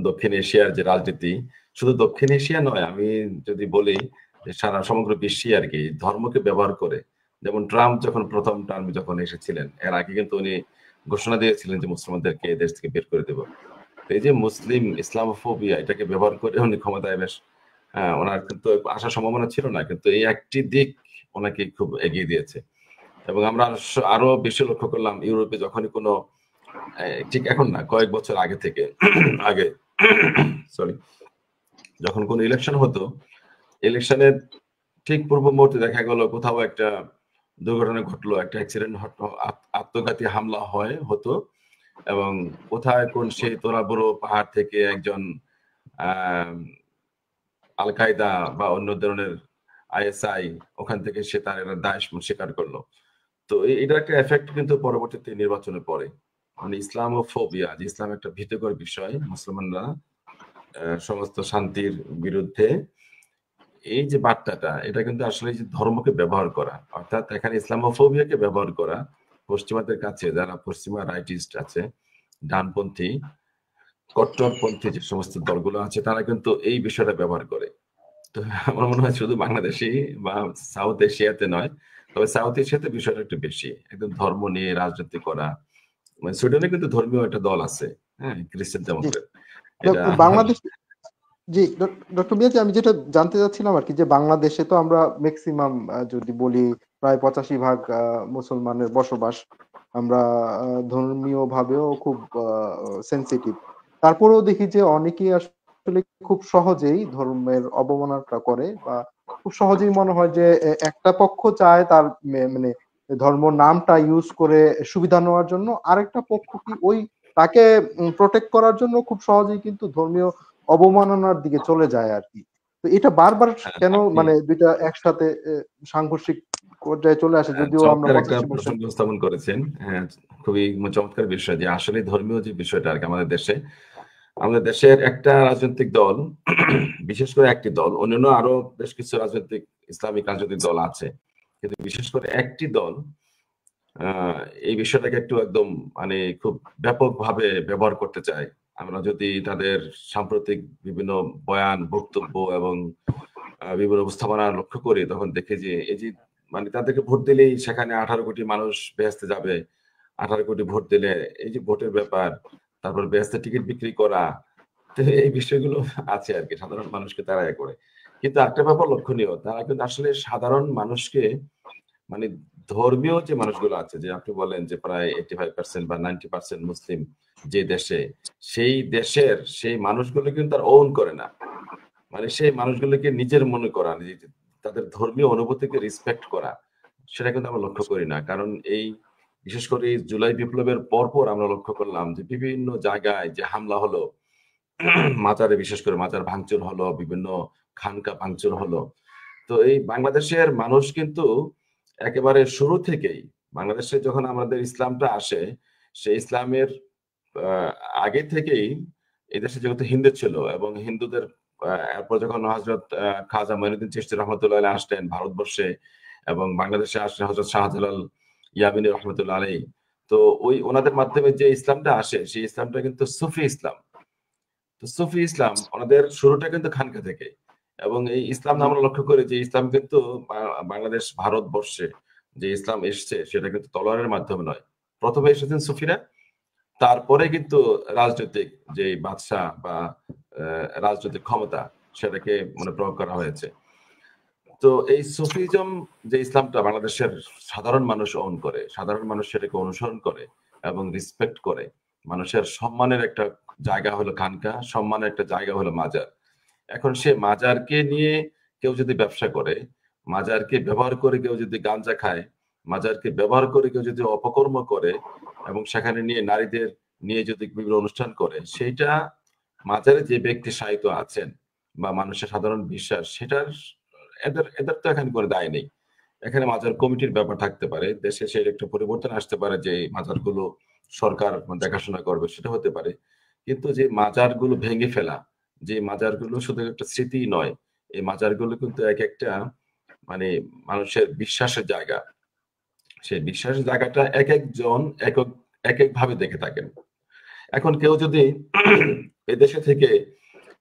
দক্ষিণ এশিয়ার যে রাজনীতি, শুধু দক্ষিণ এশিয়া নয়, আমি যদি বলি যে সারা সমগ্র বিশ্বে আর কি ধর্মকে ব্যবহার করে। যেমন ট্রাম্প যখন প্রথম টার্মে যখন এসেছিলেন, এর আগে কিন্তু উনি ঘোষণা দিয়েছিলেন যে মুসলমানদেরকে দেশ থেকে বের করে দেব। এই যে মুসলিম ইসলামোফোবিয়া, এটাকে ব্যবহার করে উনি ক্ষমতায় বেশ ওনার কিন্তু আসার সম্ভাবনা ছিল না, কিন্তু এই একটি দিক ওনাকে খুব এগিয়ে দিয়েছে। এবং আমরা আরো বেশি লক্ষ্য করলাম ইউরোপে যখনই কোনো ঠিক এখন না, কয়েক বছর আগে থেকে আগে সরি, যখন কোনো ইলেকশন হতো, ইলেকশনের ঠিক পূর্ব মুহূর্তে দেখা গেল কোথাও একটা দুর্ঘটনা ঘটলো, একটা অ্যাক্সিডেন্ট আত্মঘাতী হামলা হতো, এবং কোথায় কোন সেই তোরাবড় পাহাড় থেকে একজন আল কায়দা বা অন্য ধরনের আইএসআই ওখান থেকে সে তার দায় স্বীকার করলো। তো এটা একটা এফেক্ট কিন্তু পরবর্তীতে নির্বাচনের পরে, মানে ইসলামোফোবিয়া, যে ইসলাম একটা ভীতিকর বিষয়, মুসলমানরা সমস্ত শান্তির বিরুদ্ধে, এই যে বার্তাটা, এটা কিন্তু আসলে যে ধর্মকে ব্যবহার করা, অর্থাৎ এখানে ইসলামোফোবিয়াকে ব্যবহার করা পশ্চিমাদের কাছে, যারা পশ্চিমা রাইটিস্ট আছে, ডানপন্থী কট্টরপন্থী যে সমস্ত দলগুলো আছে, তারা কিন্তু এই বিষয়টা ব্যবহার করে। তো আমার মনে হয় শুধু বাংলাদেশি বা সাউথ এশিয়াতে নয়, তবে সাউথ এশিয়াতে বিষয়টা একটু বেশি, একদম ধর্ম নিয়ে রাজনীতি করা। মানে সুইডেনে কিন্তু ধর্মীয় একটা দল আছে, হ্যাঁ, খ্রিস্টান ডেমোক্রেট। এটা বাংলাদেশ, জি ডক্টর মিয়াজি, আমি যেটা জানতে চাচ্ছিলাম আর কি, যে বাংলাদেশে তো আমরা ম্যাক্সিমাম যদি বলি প্রায় 85% মুসলমানের বসবাস। আমরা ধর্মীয় ভাবেও খুব সেনসিটিভ। তারপরেও দেখি যে অনেকেই আসলে খুব সহজেই ধর্মের অবমাননা করে, বা খুব সহজেই মনে হয় যে একটা পক্ষ চায় তার মানে ধর্ম নামটা ইউজ করে সুবিধা নেওয়ার জন্য, আরেকটা পক্ষ কি ওই তাকে প্রোটেক্ট করার জন্য খুব সহজেই কিন্তু ধর্মীয় অবমাননার দিকে চলে যায় আর কি। তো এটা বারবার কেন মানে দুইটা একসাথে সাংঘর্ষিক পর্যায়ে চলে আসে, যদিও আমরা চমৎকার একটা 85% প্রসঙ্গ স্থাপন করেছেন। হ্যাঁ, খুবই চমৎকার বিষয় যে আসলে ধর্মীয় যে বিষয়টা আর কি আমাদের দেশের একটা রাজনৈতিক দল, বিশেষ করে একটি দল, অন্যান্য আরো বেশ কিছু রাজনৈতিক ইসলামিক রাজনৈতিক দল আছে, কিন্তু বিশেষ করে একটি দল এই বিষয়টাকে একটু একদম মানে খুব ব্যাপকভাবে ব্যবহার করতে চায়। আমরা যদি তাদের সাম্প্রতিক বিভিন্ন বয়ান, বক্তব্য এবং বিভিন্ন উপস্থাপনা লক্ষ্য করি, তখন দেখে যে এই যে মানে তাদেরকে ভোট দিলেই সেখানে 18 কোটি মানুষ বেহেশতে যাবে, 18 কোটি ভোট দিলে, এই যে ভোটের ব্যাপার, তারপর বেহেশতে টিকিট বিক্রি করা, তো এই বিষয়গুলো আছে আর কি, সাধারণ মানুষকে তারা করে। কিন্তু একটা ব্যাপার লক্ষণীয়, তারা কিন্তু আসলে সাধারণ মানুষকে, মানে ধর্মীয় যে মানুষগুলো আছে, যে আপনি বলেন যে প্রায় 85% বা 90% মুসলিম যে দেশে, সেই দেশের সেই মানুষগুলো কিন্তু তার ওন করে না, মানে সেই মানুষগুলোকে নিজের মনে করা, তাদের ধর্মীয় অনুভূতিকে রেসপেক্ট করা, সেটা কিন্তু আমরা লক্ষ্য করি না। কারণ এই বিশেষ করে জুলাই বিপ্লবের পরপর আমরা লক্ষ্য করলাম যে বিভিন্ন জায়গায় যে হামলা হলো, মাজারে বিশেষ করে মাজার ভাঙচুর হলো, বিভিন্ন খানকা ভাঙচুর হলো। তো এই বাংলাদেশের মানুষ কিন্তু একেবারে শুরু থেকেই, বাংলাদেশে যখন আমাদের ইসলামটা আসে, সেই ইসলামের আগে থেকেই এই দেশে যেহেতু হিন্দু ছিল, এবং হিন্দুদের এরপর যখন হযরত খাজা মঈনুদ্দিন চিশতি রহমতুল্লাহ আলাইহি আসলেন ভারতবর্ষে, এবং বাংলাদেশে আসলেন হযরত শাহজালাল ইয়ামিনী রহমতুল্লাহ আলাইহি, তো ওই ওনাদের মাধ্যমে যে ইসলামটা আসে, সেই ইসলামটা কিন্তু সুফি ইসলাম। তো সুফি ইসলাম ওনাদের শুরুটা কিন্তু খানকা থেকে, এবং এই ইসলাম আমরা লক্ষ্য করি যে ইসলাম কিন্তু বাংলাদেশ ভারতবর্ষে যে ইসলাম এসছে, সেটা কিন্তু তলোয়ারের মাধ্যমে নয়, প্রথমে এসেছেন সুফিরা, তারপরে কিন্তু রাজনৈতিক যে বাদশা বা রাজনৈতিক ক্ষমতা, সেটাকে মানে প্রয়োগ করা হয়েছে। তো এই সুফিজম যে ইসলামটা বাংলাদেশের সাধারণ মানুষ ওন করে, সাধারণ মানুষ সেটাকে অনুসরণ করে এবং রেসপেক্ট করে। মানুষের সম্মানের একটা জায়গা হলো খানকা, সম্মানের একটা জায়গা হলো মাজার। এখন সে মাজারকে নিয়ে কেউ যদি ব্যবসা করে, মাজারকে ব্যবহার করে কেউ যদি গাঞ্জা খায়, মাজারকে ব্যবহার করে কেউ যদি অপকর্ম করে, এবং সেখানে নিয়ে নারীদের নিয়ে যদি বিভিন্ন অনুষ্ঠান করে, সেইটা মাজারে যে ব্যক্তি সাহিত্য আছেন বা মানুষের সাধারণ বিশ্বাস, সেটার এদের এদের তো এখানে করে দায় নেই। এখানে মাজার কমিটির ব্যাপার থাকতে পারে, দেশে সেই একটা পরিবর্তন আসতে পারে যে মাজারগুলো সরকার দেখাশোনা করবে, সেটা হতে পারে। কিন্তু যে মাজারগুলো ভেঙে ফেলা, যে মাজারগুলো শুধু একটা স্মৃতি নয়, এই মাজারগুলো কিন্তু এক একটা মানে মানুষের বিশ্বাসের জায়গা। সেই বিশ্বাসের জায়গাটা এক একজন একক এক এক ভাবে দেখে থাকেন। এখন কেউ যদি এদেশে থেকে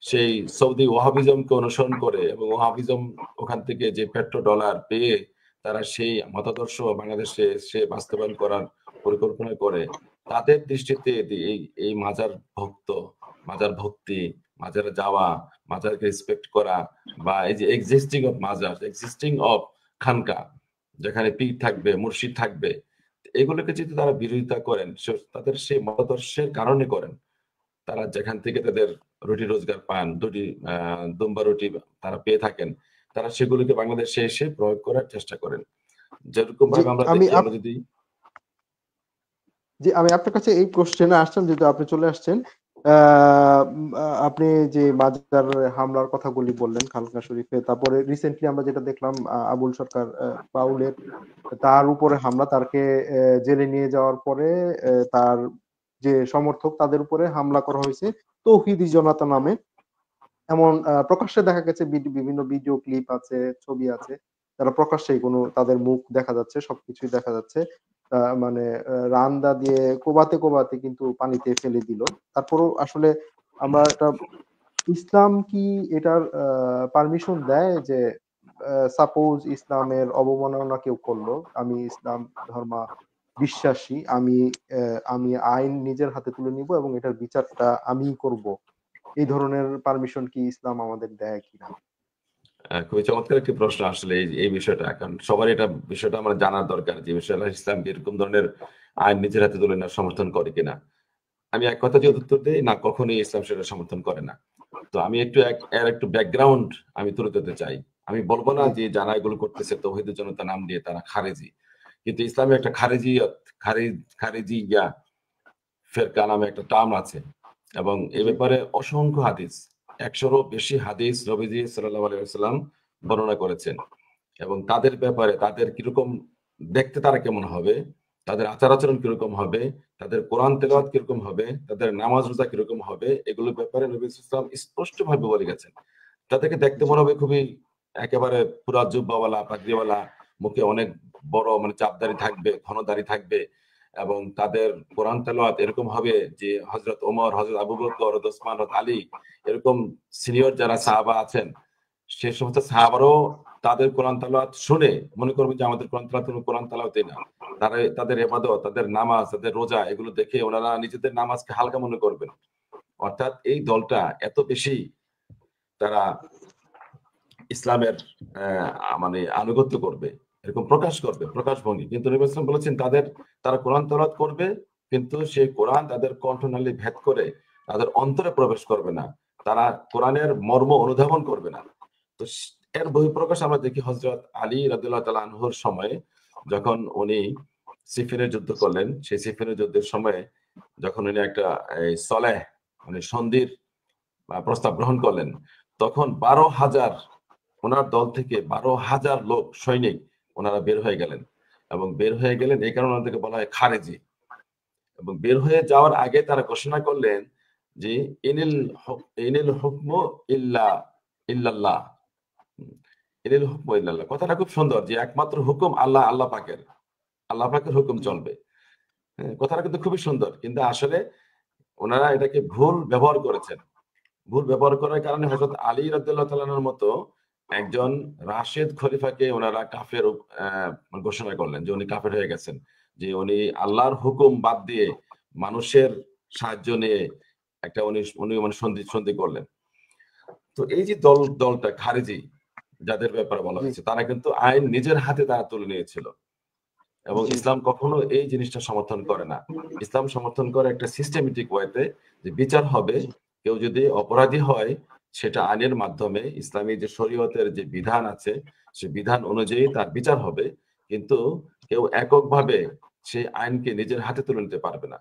সেই সৌদি ওয়াহাবিজমকে অনুসরণ করে এবং ওয়াহাবিজম ওখান থেকে যে পেট্রো ডলার পেয়ে তারা সেই মতাদর্শ বাংলাদেশে সে বাস্তবায়ন করার পরিকল্পনা করে, তাদের দৃষ্টিতে এই এই মাজার ভক্ত, মাজার ভক্তি, মাজারে যাওয়া, মাজারকে রেসপেক্ট করা, বা এই যে এক্সিস্টিং অফ মাজার, এক্সিস্টিং অফ খানকা, যেখানে পীর থাকবে, মুর্শিদ থাকবে, এগুলোকে যদি তারা বিরোধিতা করেন, তাদের সেই মতাদর্শের কারণে করেন, তারা যেখান থেকে তাদের রুটি রোজগার পান, দুম্বা রুটি তারা পেয়ে থাকেন, তারা সেগুলোকে বাংলাদেশে এসে প্রয়োগ করার চেষ্টা করেন। যেরকম ভাবে আমরা দেখি, আমরা যদি আমি আপনার কাছে এই কোশ্চেনে আসছেন, যেহেতু আপনি চলে আসছেন, আপনি যে মাজার হামলার কথাগুলি বললেন খানকা শরীফে, তারপরে রিসেন্টলি আমরা যেটা দেখলাম আবুল সরকার বাউলের, তার উপরে হামলা, তারকে জেলে নিয়ে যাওয়ার পরে তার যে সমর্থক তাদের উপরে হামলা করা হয়েছে তৌহিদি জনতা নামে। এমন প্রকাশ্যে দেখা গেছে, বিভিন্ন ভিডিও ক্লিপ আছে, ছবি আছে, তারা প্রকাশ্যেই কোনো তাদের মুখ দেখা যাচ্ছে, সবকিছুই দেখা যাচ্ছে, মানে রান্দা দিয়ে কোবাতে কোবাতে কিন্তু পানিতে ফেলে দিল। তারপরও আসলে আমরা এটা, ইসলাম কি এটার পারমিশন দেয় যে সাপোজ ইসলামের অবমাননা কেউ করলো, আমি ইসলাম ধর্মা বিশ্বাসী, আমি আইন নিজের হাতে তুলে নিব এবং এটার বিচারটা আমিই করব, এই ধরনের পারমিশন কি ইসলাম আমাদের দেয় কিনা? খুবই চমৎকার একটি প্রশ্ন আসলে এই বিষয়টা। কারণ সবার এটা বিষয়টা আমরা জানার দরকার যে বিষয়টা ইসলাম এরকম ধরনের আইন নিজের হাতে তুলে নেওয়ার সমর্থন করে কিনা। আমি এক কথা দিয়ে উত্তর দিই, না, কখনোই ইসলাম সেটা সমর্থন করে না। তো আমি একটু ব্যাকগ্রাউন্ড আমি তুলে ধরতে চাই। আমি বলবো না যে যারা এগুলো করতেছে তৌহিদ জনতা নাম দিয়ে তারা খারেজি, কিন্তু ইসলামে একটা খারেজিয়া ফেরকা নামে একটা টার্ম আছে, এবং এ ব্যাপারে অসংখ্য হাদিস, 100-রও বেশি হাদিস নবীজি সাল্লাল্লাহু আলাইহি ওয়াসাল্লাম বর্ণনা করেছেন। এবং তাদের ব্যাপারে, তাদের কিরকম দেখতে, তারা কেমন হবে, তাদের আচার আচরণ কিরকম হবে, তাদের কোরআন তেলাওয়াত কিরকম হবে, তাদের নামাজ রোজা কিরকম হবে, এগুলোর ব্যাপারে নবী সাল্লাল্লাহু আলাইহি ওয়াসাল্লাম স্পষ্টভাবে বলে গেছেন। তাদেরকে দেখতে মনে হবে খুবই একেবারে পুরা জুব্বাওয়ালা, পাগড়িওয়ালা, মুখে অনেক বড় মানে চাপদারি থাকবে, ঘন দাড়ি থাকবে, এবং তাদের কোরআন তেলাওয়াত এরকম হবে যে হযরত ওমর, হযরত আবু বকর, হযরত ওসমান, হযরত আলী, এরকম সিনিয়র যারা সাহাবা আছেন, সেই সমস্ত সাহাবারও তাদের কোরআন তেলাওয়াত শুনে মনে করবে যে আমাদের কোরআন তেলাওয়াতই না। তাদের ইবাদত, তাদের নামাজ, তাদের রোজা, এগুলো দেখে ওনারা নিজেদের নামাজকে হালকা মনে করবেন। অর্থাৎ এই দলটা এত বেশি তারা ইসলামের মানে আনুগত্য করবে, এরকম প্রকাশ করবে, প্রকাশভঙ্গি। কিন্তু নবী সাল্লাল্লাহু আলাইহি ওয়াসাল্লাম বলেছেন তারা কোরআন তেলাওয়াত করবে, কিন্তু সেই কোরআন তাদের কণ্ঠনালী ভেদ করে তাদের অন্তরে প্রবেশ করবে না, তারা কোরআনের মর্ম অনুধাবন করবে না। তো এর বহিঃপ্রকাশ আমরা দেখি হযরত আলী রাদিয়াল্লাহু তাআলা আনহুর সময়ে, যখন উনি সিফিনের যুদ্ধ করলেন, সেই সিফিনের যুদ্ধের সময় যখন উনি একটা সলেহ মানে সন্ধির প্রস্তাব গ্রহণ করলেন, তখন 12,000 ওনার দল থেকে 12,000 লোক সৈনিক ওনারা বের হয়ে গেলেন, এবং বের হয়ে গেলেন এই কারণে ওনাদেরকে বলা হয় খারেজি। এবং বের হয়ে যাওয়ার আগে তারা ঘোষণা করলেন যে ইনিল হুকমু ইল্লাল্লাহ, ইনিল হুকমু ইল্লাল্লাহ। কথাটা খুব সুন্দর, যে একমাত্র হুকুম আল্লাহ পাকের, আল্লাহ পাকের হুকুম চলবে। কথাটা কিন্তু খুবই সুন্দর, কিন্তু আসলে ওনারা এটাকে ভুল ব্যবহার করেছেন। ভুল ব্যবহার করার কারণে হযরত আলী রাদিয়াল্লাহু তাআলা আনহুর মতো একজন রাশেদ খলিফাকে ওনারা কাফের ঘোষণা করলেন, যে উনি কাফের হয়ে গেছেন, যে উনি আল্লাহর হুকুম বাদ দিয়ে মানুষের সাহায্য নিয়ে একটা উনি মানে সন্ধি করলেন। তো এই যে দলটা খারেজি যাদের ব্যাপারে বলা হয়েছে, তারা কিন্তু আইন নিজের হাতে তারা তুলে নিয়েছিল, এবং ইসলাম কখনো এই জিনিসটা সমর্থন করে না। ইসলাম সমর্থন করে একটা সিস্টেমেটিক ওয়েতে, যে বিচার হবে, কেউ যদি অপরাধী হয় সেটা আইনের মাধ্যমে, ইসলামী যে শরীয়তের যে বিধান আছে সেই বিধান অনুযায়ী তার বিচার হবে, কিন্তু কেউ এককভাবে সেই আইনকে নিজের হাতে তুলে নিতে পারবে না।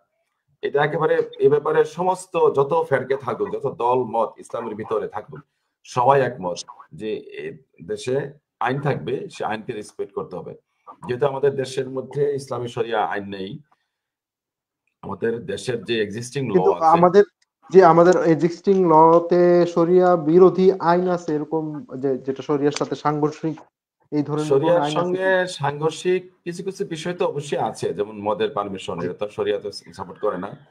এটা একেবারে এ ব্যাপারে সমস্ত যত ফেরকে থাকুক, যত দল মত ইসলামের ভিতরে থাকুক, সবাই একমত যে দেশে আইন থাকবে, সে আইনকে রেসপেক্ট করতে হবে। যেহেতু আমাদের দেশের মধ্যে ইসলামী শরিয়া আইন নেই, আমাদের দেশের যে এক্সিস্টিং ল আছে, আমাদের এক্সিস্টিং লতে শরিয়া বিরোধী আইন আছে, এরকম যেটা শরিয়ার সাথে সাংঘর্ষিক এই ধরনের কোন শরিয়ার আইন আছে সঙ্গে কি? সাংঘর্ষিক কিছু কিছু বিষয় তো অবশ্যই আছে, যেমন মদের পারমিশন, জি এটা তো শরিয়া তো সাপোর্ট করে না। জি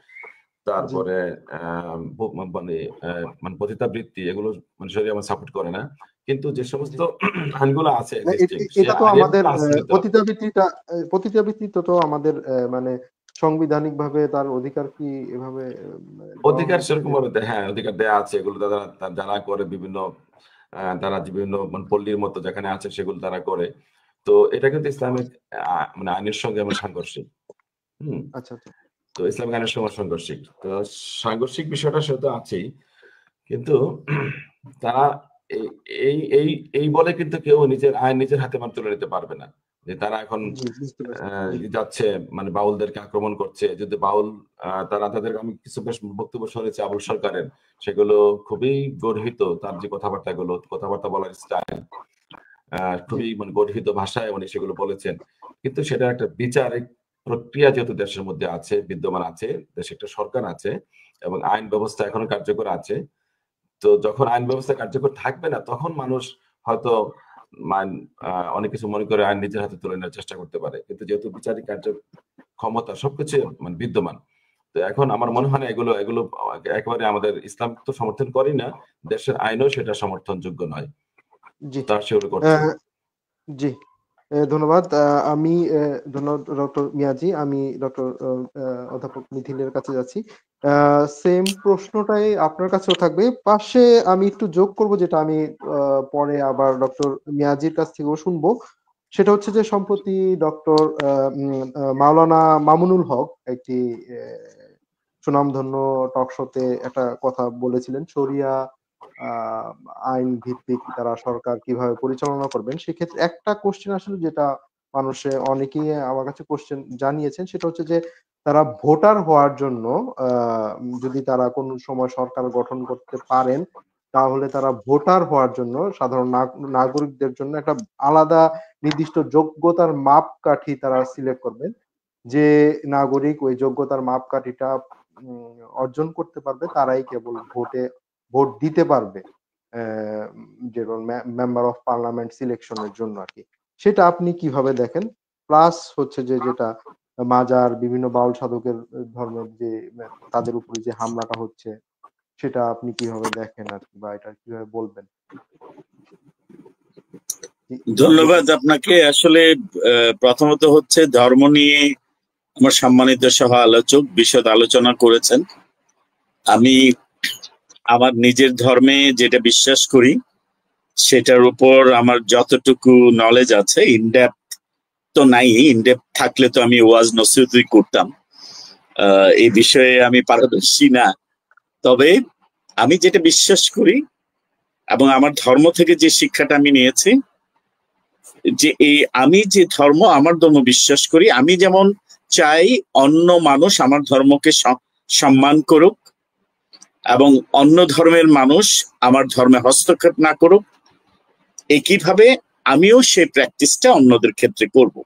তারপরে মানে মানে পতিতাবৃত্তি, এগুলো মানে শরিয়া আমার সাপোর্ট করে না। কিন্তু যে জি সমস্ত আইনগুলো আছে না, এক্সিস্টিং, সে এটা তো আইনের আমাদের কাজ নিতে হবে। পতিতাবৃত্তি তো আমাদের মানে সাংবিধানিক ভাবে তার অধিকার কি এভাবে দেওয়া অধিকার হয়েছে সেরকম যে? ভাবে হ্যাঁ অধিকার দেয়া আছে, এগুলো যারা করে বিভিন্ন তারা বিভিন্ন মানে পল্লীর মতো যেখানে আছে সেগুলো তারা করে। তো এটা কিন্তু ইসলামিক মানে আইনের সঙ্গে আমার সাংঘর্ষিক। হুম। আচ্ছা আচ্ছা তো ইসলামিক আইনের সঙ্গে সাংঘর্ষিক। তো সাংঘর্ষিক বিষয়টা সে তো আছেই। কিন্তু তারা এই এই এই এই বলে কিন্তু কেউ নিজের আইন নিজের হাতে মানে তুলে নিতে পারবে না। যে তারা এখন জি বুঝতে পারছি জি যাচ্ছে মানে বাউলদেরকে আক্রমণ করছে। যদি বাউল তারা তাদের, আমি কিছু বেশ বক্তব্য শুনেছি আবুল সরকারের, সেগুলো খুবই গর্হিত। তার যে কথাবার্তা বলার স্টাইল জি খুবই মানে গর্হিত ভাষায় উনি সেগুলো বলেছেন। কিন্তু সেটার একটা বিচারিক প্রক্রিয়া যেহেতু দেশের মধ্যে আছে, বিদ্যমান আছে, দেশে একটা সরকার আছে এবং আইন ব্যবস্থা এখনো কার্যকর আছে। তো যখন আইন ব্যবস্থা কার্যকর থাকবে না, তখন মানুষ হয়তো মান অনেক কিছু মনে করে আইন নিজের হাতে তুলে নেওয়ার চেষ্টা করতে পারে। কিন্তু যেহেতু বিচারিক ক্ষমতা সবকিছু মানে বিদ্যমান। তো এখন আমার জি মনে হয় না এগুলো এগুলো একেবারে আমাদের ইসলাম তো সমর্থন করেই না, দেশের আইনও সেটা সমর্থনযোগ্য নয়। জি তারা সেগুলো করছে। জি ধন্যবাদ। আমি ধন্যবাদ ডক্টর মিয়াজি। আমি ডক্টর অধ্যাপক মিথিলের কাছে যাচ্ছি। সেম প্রশ্নটাই আপনার কাছেও থাকবে। পাশে আমি একটু যোগ করব, যেটা আমি পরে আবার ডক্টর মিয়াজির কাছ থেকেও শুনবো। সেটা হচ্ছে যে সম্প্রতি ডক্টর মাওলানা মামুনুল হক একটি সুনামধন্য টক শোতে একটা কথা বলেছিলেন, শরিয়া আহ, আইন ভিত্তিক তারা সরকার কিভাবে পরিচালনা করবেন। সেক্ষেত্রে একটা কোশ্চেন আসলে যেটা মানুষে অনেকেই আমার কাছে কোশ্চেন জানিয়েছেন, সেটা হচ্ছে যে তারা ভোটার হওয়ার জন্য যদি তারা কোনো সময় সরকার গঠন করতে পারেন, তাহলে তারা ভোটার হওয়ার জন্য সাধারণ নাগরিকদের জন্য একটা আলাদা নির্দিষ্ট যোগ্যতার মাপকাঠি তারা সিলেক্ট করবেন। যে নাগরিক ওই যোগ্যতার মাপকাঠিটা অর্জন করতে পারবে, তারাই কেবল ভোট দিতে পারবে, যেমন মেম্বার অফ পার্লামেন্ট সিলেকশনের জন্য আর কি। সেটা আপনি কিভাবে দেখেন? প্লাস হচ্ছে যে যেটা মাজার বিভিন্ন বাউল সাধকের ধর্মের যে তাদের উপরে যে হামলাটা হচ্ছে, সেটা আপনি কিভাবে দেখেন আর কি, বা এটা কিভাবে বলবেন? জি ধন্যবাদ আপনাকে। আসলে প্রথমত হচ্ছে ধর্ম নিয়ে আমার সম্মানিত সহ আলোচক বিশদ আলোচনা করেছেন। আমি আমার নিজের ধর্মে যেটা বিশ্বাস করি সেটার উপর আমার যতটুকু নলেজ আছে, ইনডেপথ তো নাই, ইনডেপথ থাকলে তো আমি ওয়াজ নসিহতই করতাম। এই বিষয়ে আমি পারদর্শী না। তবে আমি যেটা বিশ্বাস করি এবং আমার ধর্ম থেকে যে শিক্ষাটা আমি নিয়েছি, যে আমি যে ধর্ম, আমার ধর্ম বিশ্বাস করি, আমি যেমন চাই অন্য মানুষ আমার ধর্মকে সম্মান করুক এবং অন্য ধর্মের মানুষ আমার ধর্মে হস্তক্ষেপ না করুক, একইভাবে আমিও সেই প্র্যাকটিসটা অন্যদের ক্ষেত্রে করব।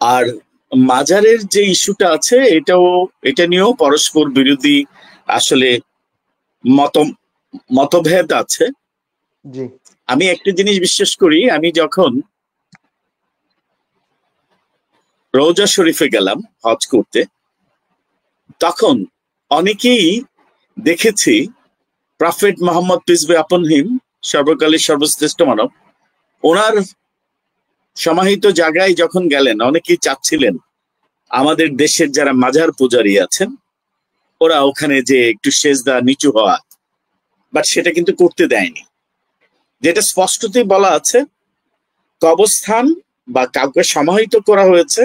আর মাজারের যে ইস্যুটা আছে, এটা নিয়েও পরস্পর বিরোধী আসলে মতভেদ আছে। জি আমি একটা জিনিস বিশ্বাস করি, আমি যখন রওজা শরীফে গেলাম হজ করতে, তখন অনেকেই দেখেছি প্রফেট মোহাম্মদ পিস বি আপন হিম, সর্বকালের সর্বশ্রেষ্ঠ মানব, ওনার সমাহিত জায়গায় যখন গেলেন, অনেকেই চাচ্ছিলেন আমাদের দেশের যারা মাজার পূজারী আছেন ওরা ওখানে যে একটু সেজদা নিচু হওয়া, বাট সেটা কিন্তু করতে দেয়নি। যেটা স্পষ্টতই বলা আছে, কবরস্থান বা কাউকে সমাহিত করা হয়েছে,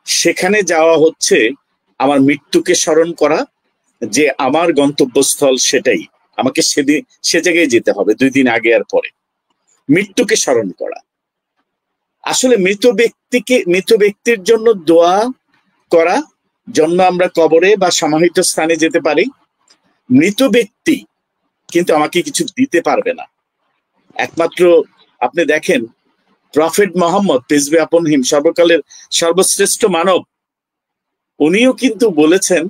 সেখানে যাওয়া হচ্ছে আমার মৃত্যুকে স্মরণ করা, যে আমার গন্তব্যস্থল সেটাই, আমাকে সে জায়গায় যেতে হবে 2 দিন আগে আর পরে, মৃত্যুকে স্মরণ করা। আসলে মৃত ব্যক্তির জন্য দোয়া করা জন্য আমরা কবরে বা সমাহিত স্থানে যেতে পারি। মৃত ব্যক্তি কিন্তু আমাকে কিছু দিতে পারবে না। একমাত্র আপনি দেখেন প্রফেট মোহাম্মদ পিস বি আপন হিম, সর্বকালের সর্বশ্রেষ্ঠ মানব, উনিও কিন্তু বলেছেন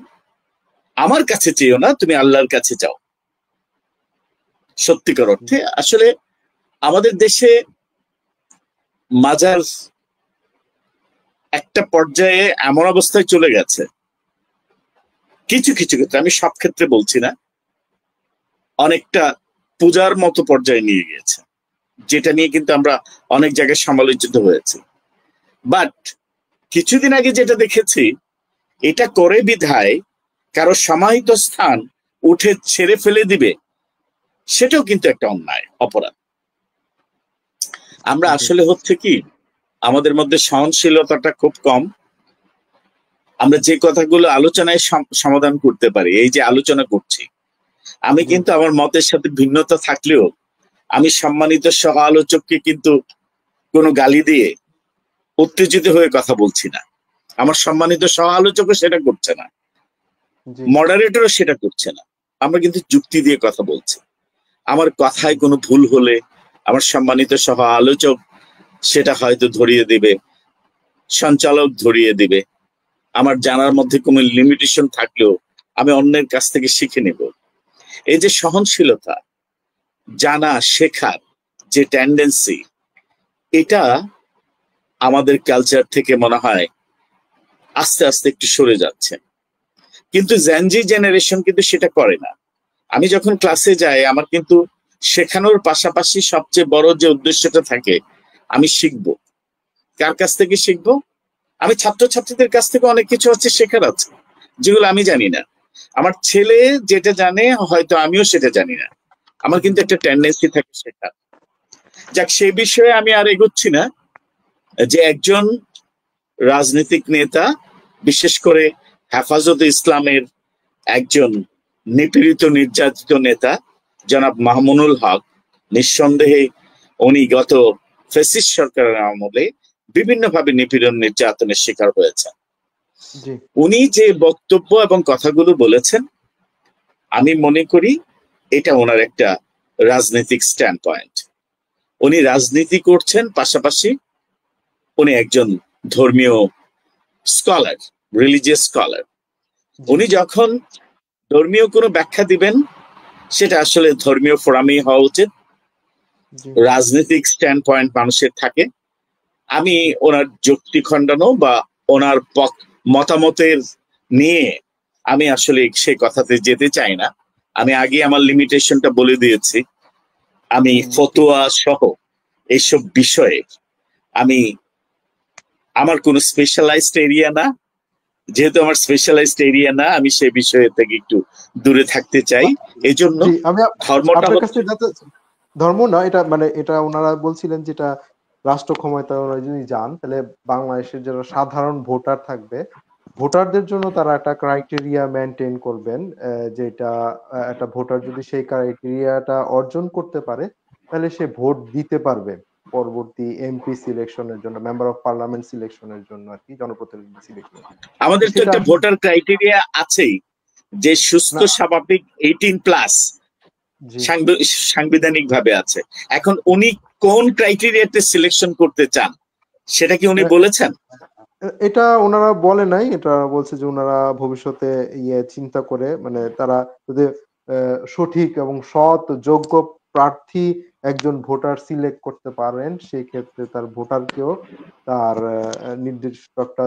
আমার কাছে চেয়েও না, তুমি আল্লাহর কাছে যাও। সত্যিকার অর্থে আসলে আমাদের দেশে মাজার একটা পর্যায়ে এমন অবস্থায় চলে গেছে, কিছু কিছু ক্ষেত্রে, আমি সব ক্ষেত্রে বলছি না, অনেকটা পূজার মতো পর্যায়ে নিয়ে গিয়েছে, যেটা নিয়ে কিন্তু আমরা অনেক জায়গায় সমালোচিত হয়েছি। বাট কিছুদিন আগে যেটা দেখেছি, এটা করে বিধায় কারো সমাহিত স্থান উঠে ছেড়ে ফেলে দিবে, সেটাও কিন্তু একটা অন্যায়, অপরাধ। আমরা আসলে হচ্ছে কি, আমাদের মধ্যে সহনশীলতাটা খুব কম। আমরা যে কথাগুলো আলোচনায় সমাধান করতে পারি, এই যে আলোচনা করছি, আমি কিন্তু আমার মতের সাথে ভিন্নতা থাকলেও আমি সম্মানিত সহ আলোচককে কিন্তু কোনো গালি দিয়ে উত্তেজিত হয়ে কথা বলছি না। আমার সম্মানিত সহ আলোচকও সেটা করছে না, মডারেটরও সেটা করছে না। আমরা কিন্তু যুক্তি দিয়ে কথা বলছি। আমার কথায় কোনো ভুল হলে আমার সম্মানিত সহ আলোচক সেটা হয়তো ধরিয়ে দিবে, সঞ্চালক ধরিয়ে দিবে। আমার জানার মধ্যে কোনো লিমিটেশন থাকলেও আমি অন্যের কাছ থেকে শিখে নেব। এই যে সহনশীলতা, জানা শেখার যে টেন্ডেন্সি, এটা আমাদের কালচার থেকে মনে হয় আস্তে আস্তে একটু সরে যাচ্ছে। কিন্তু জেনজি জেনারেশন কিন্তু সেটা করে না। আমি যখন ক্লাসে যাই, আমার কিন্তু শেখানোর পাশাপাশি সবচেয়ে বড় যে উদ্দেশ্যটা থাকে, আমি শিখবো। কার কাছ থেকে শিখবো? আমি ছাত্রছাত্রীদের কাছ থেকে অনেক কিছু হচ্ছে শেখার আছে, যেগুলো আমি জানি না। আমার ছেলে যেটা জানে হয়তো আমিও সেটা জানি না। আমার কিন্তু একটা টেন্ডেন্সি থাকে শেখার। যাক, সেই বিষয়ে আমি আর এগোচ্ছি না। যে একজন রাজনৈতিক নেতা, বিশেষ করে হেফাজতে ইসলামের একজন নিপীড়িত নির্যাতিত নেতা জনাব মামুনুল হক, নিঃসন্দেহে উনি গত ফ্যাসিস্ট সরকারের আমলে বিভিন্নভাবে নিপীড়ন নির্যাতনের শিকার হয়েছেন। উনি যে বক্তব্য এবং কথাগুলো বলেছেন, আমি মনে করি এটা ওনার একটা রাজনৈতিক স্ট্যান্ড পয়েন্ট। উনি রাজনীতি করছেন, পাশাপাশি উনি একজন ধর্মীয় স্কলার, রিলিজিয়াস স্কলার। উনি যখন ধর্মীয় কোনো ব্যাখ্যা দিবেন, সেটা আসলে ধর্মীয় ফোরামেই হওয়া উচিত। রাজনৈতিক স্ট্যান্ড পয়েন্ট মানুষের থাকে। আমি ওনার যুক্তি খণ্ডানো বা ওনার মতামতের নিয়ে আমি আসলে সেই কথাতে যেতে চাই না। আমি আগে আমার লিমিটেশনটা বলে দিয়েছি। আমি ফতোয়া সহ এইসব বিষয়ে আমার কোনো স্পেশালাইজড এরিয়া না। যেহেতু আমার স্পেশালাইজড এরিয়া না, আমি সেই বিষয়ে থেকে একটু দূরে থাকতে চাই। এই জন্য আমি আপনার কাছে ধর্ম না, এটা মানে এটা ওনারা বলছিলেন, যেটা রাষ্ট্র ক্ষমতায় ওনারা যদি যান, তাহলে বাংলাদেশের যারা সাধারণ ভোটার থাকবে, ভোটারদের জন্য তারা একটা ক্রাইটেরিয়া মেনটেন করবেন, যেটা একটা ভোটার যদি সেই ক্রাইটেরিয়াটা অর্জন করতে পারে, তাহলে সে ভোট দিতে পারবে পরবর্তী এমপি সিলেকশনের জন্য, মেম্বার অফ পার্লামেন্ট সিলেকশনের জন্য আর কি, জনপ্রতিনিধি সিলেকশন। আমাদের তো একটা ভোটার ক্রাইটেরিয়া আছেই, যে সুস্থ স্বাভাবিক 18+ সাংবিধানিক ভাবে আছে। এখন উনি কোন ক্রাইটেরিয়াতে সিলেকশন করতে চান, সেটা কি উনি বলেছেন? এটা ওনারা বলে নাই। এটা বলছে যে ওনারা ভবিষ্যতে চিন্তা করে, মানে তারা যদি সঠিক এবং সৎ যোগ্য প্রার্থী একজন ভোটার সিলেক্ট করতে পারেন, সেই ক্ষেত্রে তার ভোটারকেও তার নির্দিষ্ট একটা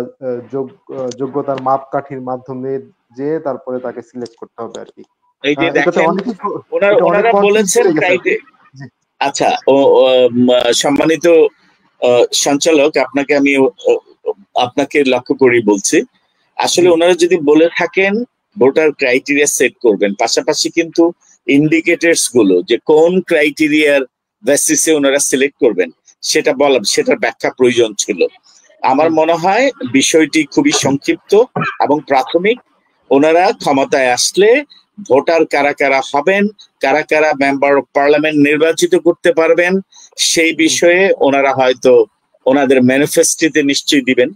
যোগ্যতার মাপকাঠির মাধ্যমে যে তারপরে তাকে সিলেক্ট করতে হবে আর কি। এই যে দেখেন, ওনারা বলেছেন আচ্ছা, সম্মানিত সঞ্চালক, আপনাকে লক্ষ্য করে বলছি, আসলে ওনারা যদি বলে থাকেন ভোটার ক্রাইটেরিয়া সেট করবেন, পাশাপাশি কিন্তু ইন্ডিকেটরস গুলো যে কোন ক্রাইটেরিয়ার বেসিসে ওনারা সিলেক্ট করবেন, সেটার ব্যাখ্যা প্রয়োজন ছিল। আমার মনে হয় বিষয়টি খুবই সংক্ষিপ্ত এবং প্রাথমিক। ওনারা ক্ষমতায় আসলে ভোটার কারা কারা হবেন, কারা কারা মেম্বার অফ পার্লামেন্ট নির্বাচিত করতে পারবেন, সেই বিষয়ে ওনারা হয়তো ওনাদের ম্যানিফেস্টোতে নিশ্চয়ই দিবেন।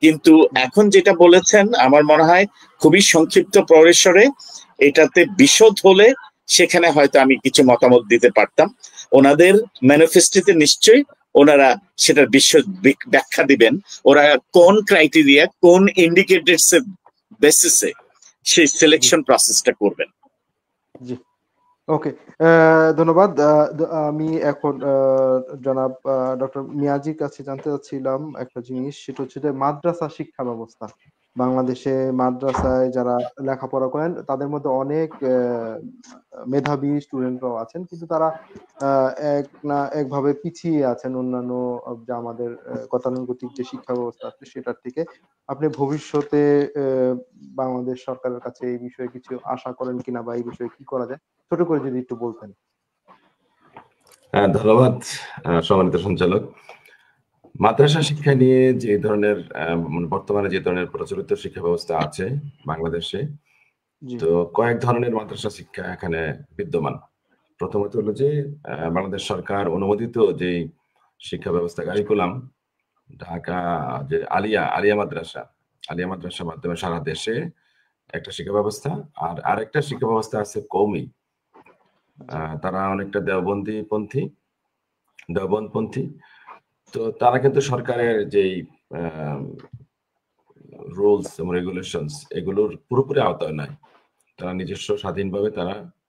কিন্তু এখন যেটা বলেছেন, আমার মনে হয় খুবই সংক্ষিপ্ত পরিসরে, এটাতে বিশদ হলে সেখানে হয়তো আমি কিছু মতামত দিতে পারতাম। ওনাদের ম্যানিফেস্টোতে নিশ্চয়ই ওনারা সেটার বিশদ ব্যাখ্যা দিবেন, ওরা কোন ক্রাইটেরিয়া, কোন ইন্ডিকেটরস এর বেসিসে সেই সিলেকশন প্রসেসটা করবেন। জি, ওকে, ধন্যবাদ। আমি এখন জনাব ডক্টর মিয়াজির কাছে জানতে চাচ্ছিলাম একটা জিনিস, সেটা হচ্ছে যে মাদ্রাসা শিক্ষা ব্যবস্থা। বাংলাদেশে মাদ্রাসায় যারা লেখাপড়া করেন তাদের মধ্যে অনেক মেধাবী স্টুডেন্টরাও আছেন, কিন্তু তারা এক না একভাবে পিছিয়ে আছেন অন্যান্য যে আমাদের গতানুগতিক যে শিক্ষা ব্যবস্থা আছে সেটার থেকে। আপনি ভবিষ্যতে বাংলাদেশ সরকারের কাছে এই বিষয়ে কিছু আশা করেন কিনা, বা এই বিষয়ে কি করা যায়, ছোট করে যদি একটু বলতেন। হ্যাঁ, ধন্যবাদ সম্মানিত সঞ্চালক। মাদ্রাসা শিক্ষা নিয়ে যে ধরনের মানে বর্তমানে যে ধরনের প্রচলিত শিক্ষা ব্যবস্থা আছে বাংলাদেশে, জি। তো কয়েক ধরনের মাদ্রাসা শিক্ষা এখানে বিদ্যমান। প্রথমত হলো যে বাংলাদেশ সরকার অনুমোদিত যে শিক্ষা ব্যবস্থা কারিকুলাম, ঢাকা যে আলিয়া মাদ্রাসার মাধ্যমে সারা দেশে একটা শিক্ষা ব্যবস্থা। আর আরেকটা শিক্ষা ব্যবস্থা আছে কওমি। জি। তারা অনেকটা দেওবন্দপন্থী। তো তারা কিন্তু সরকারের যেই রুলস এবং রেগুলেশনস এগুলোর পুরোপুরি আওতায় নাই। তারা নিজস্ব স্বাধীনভাবে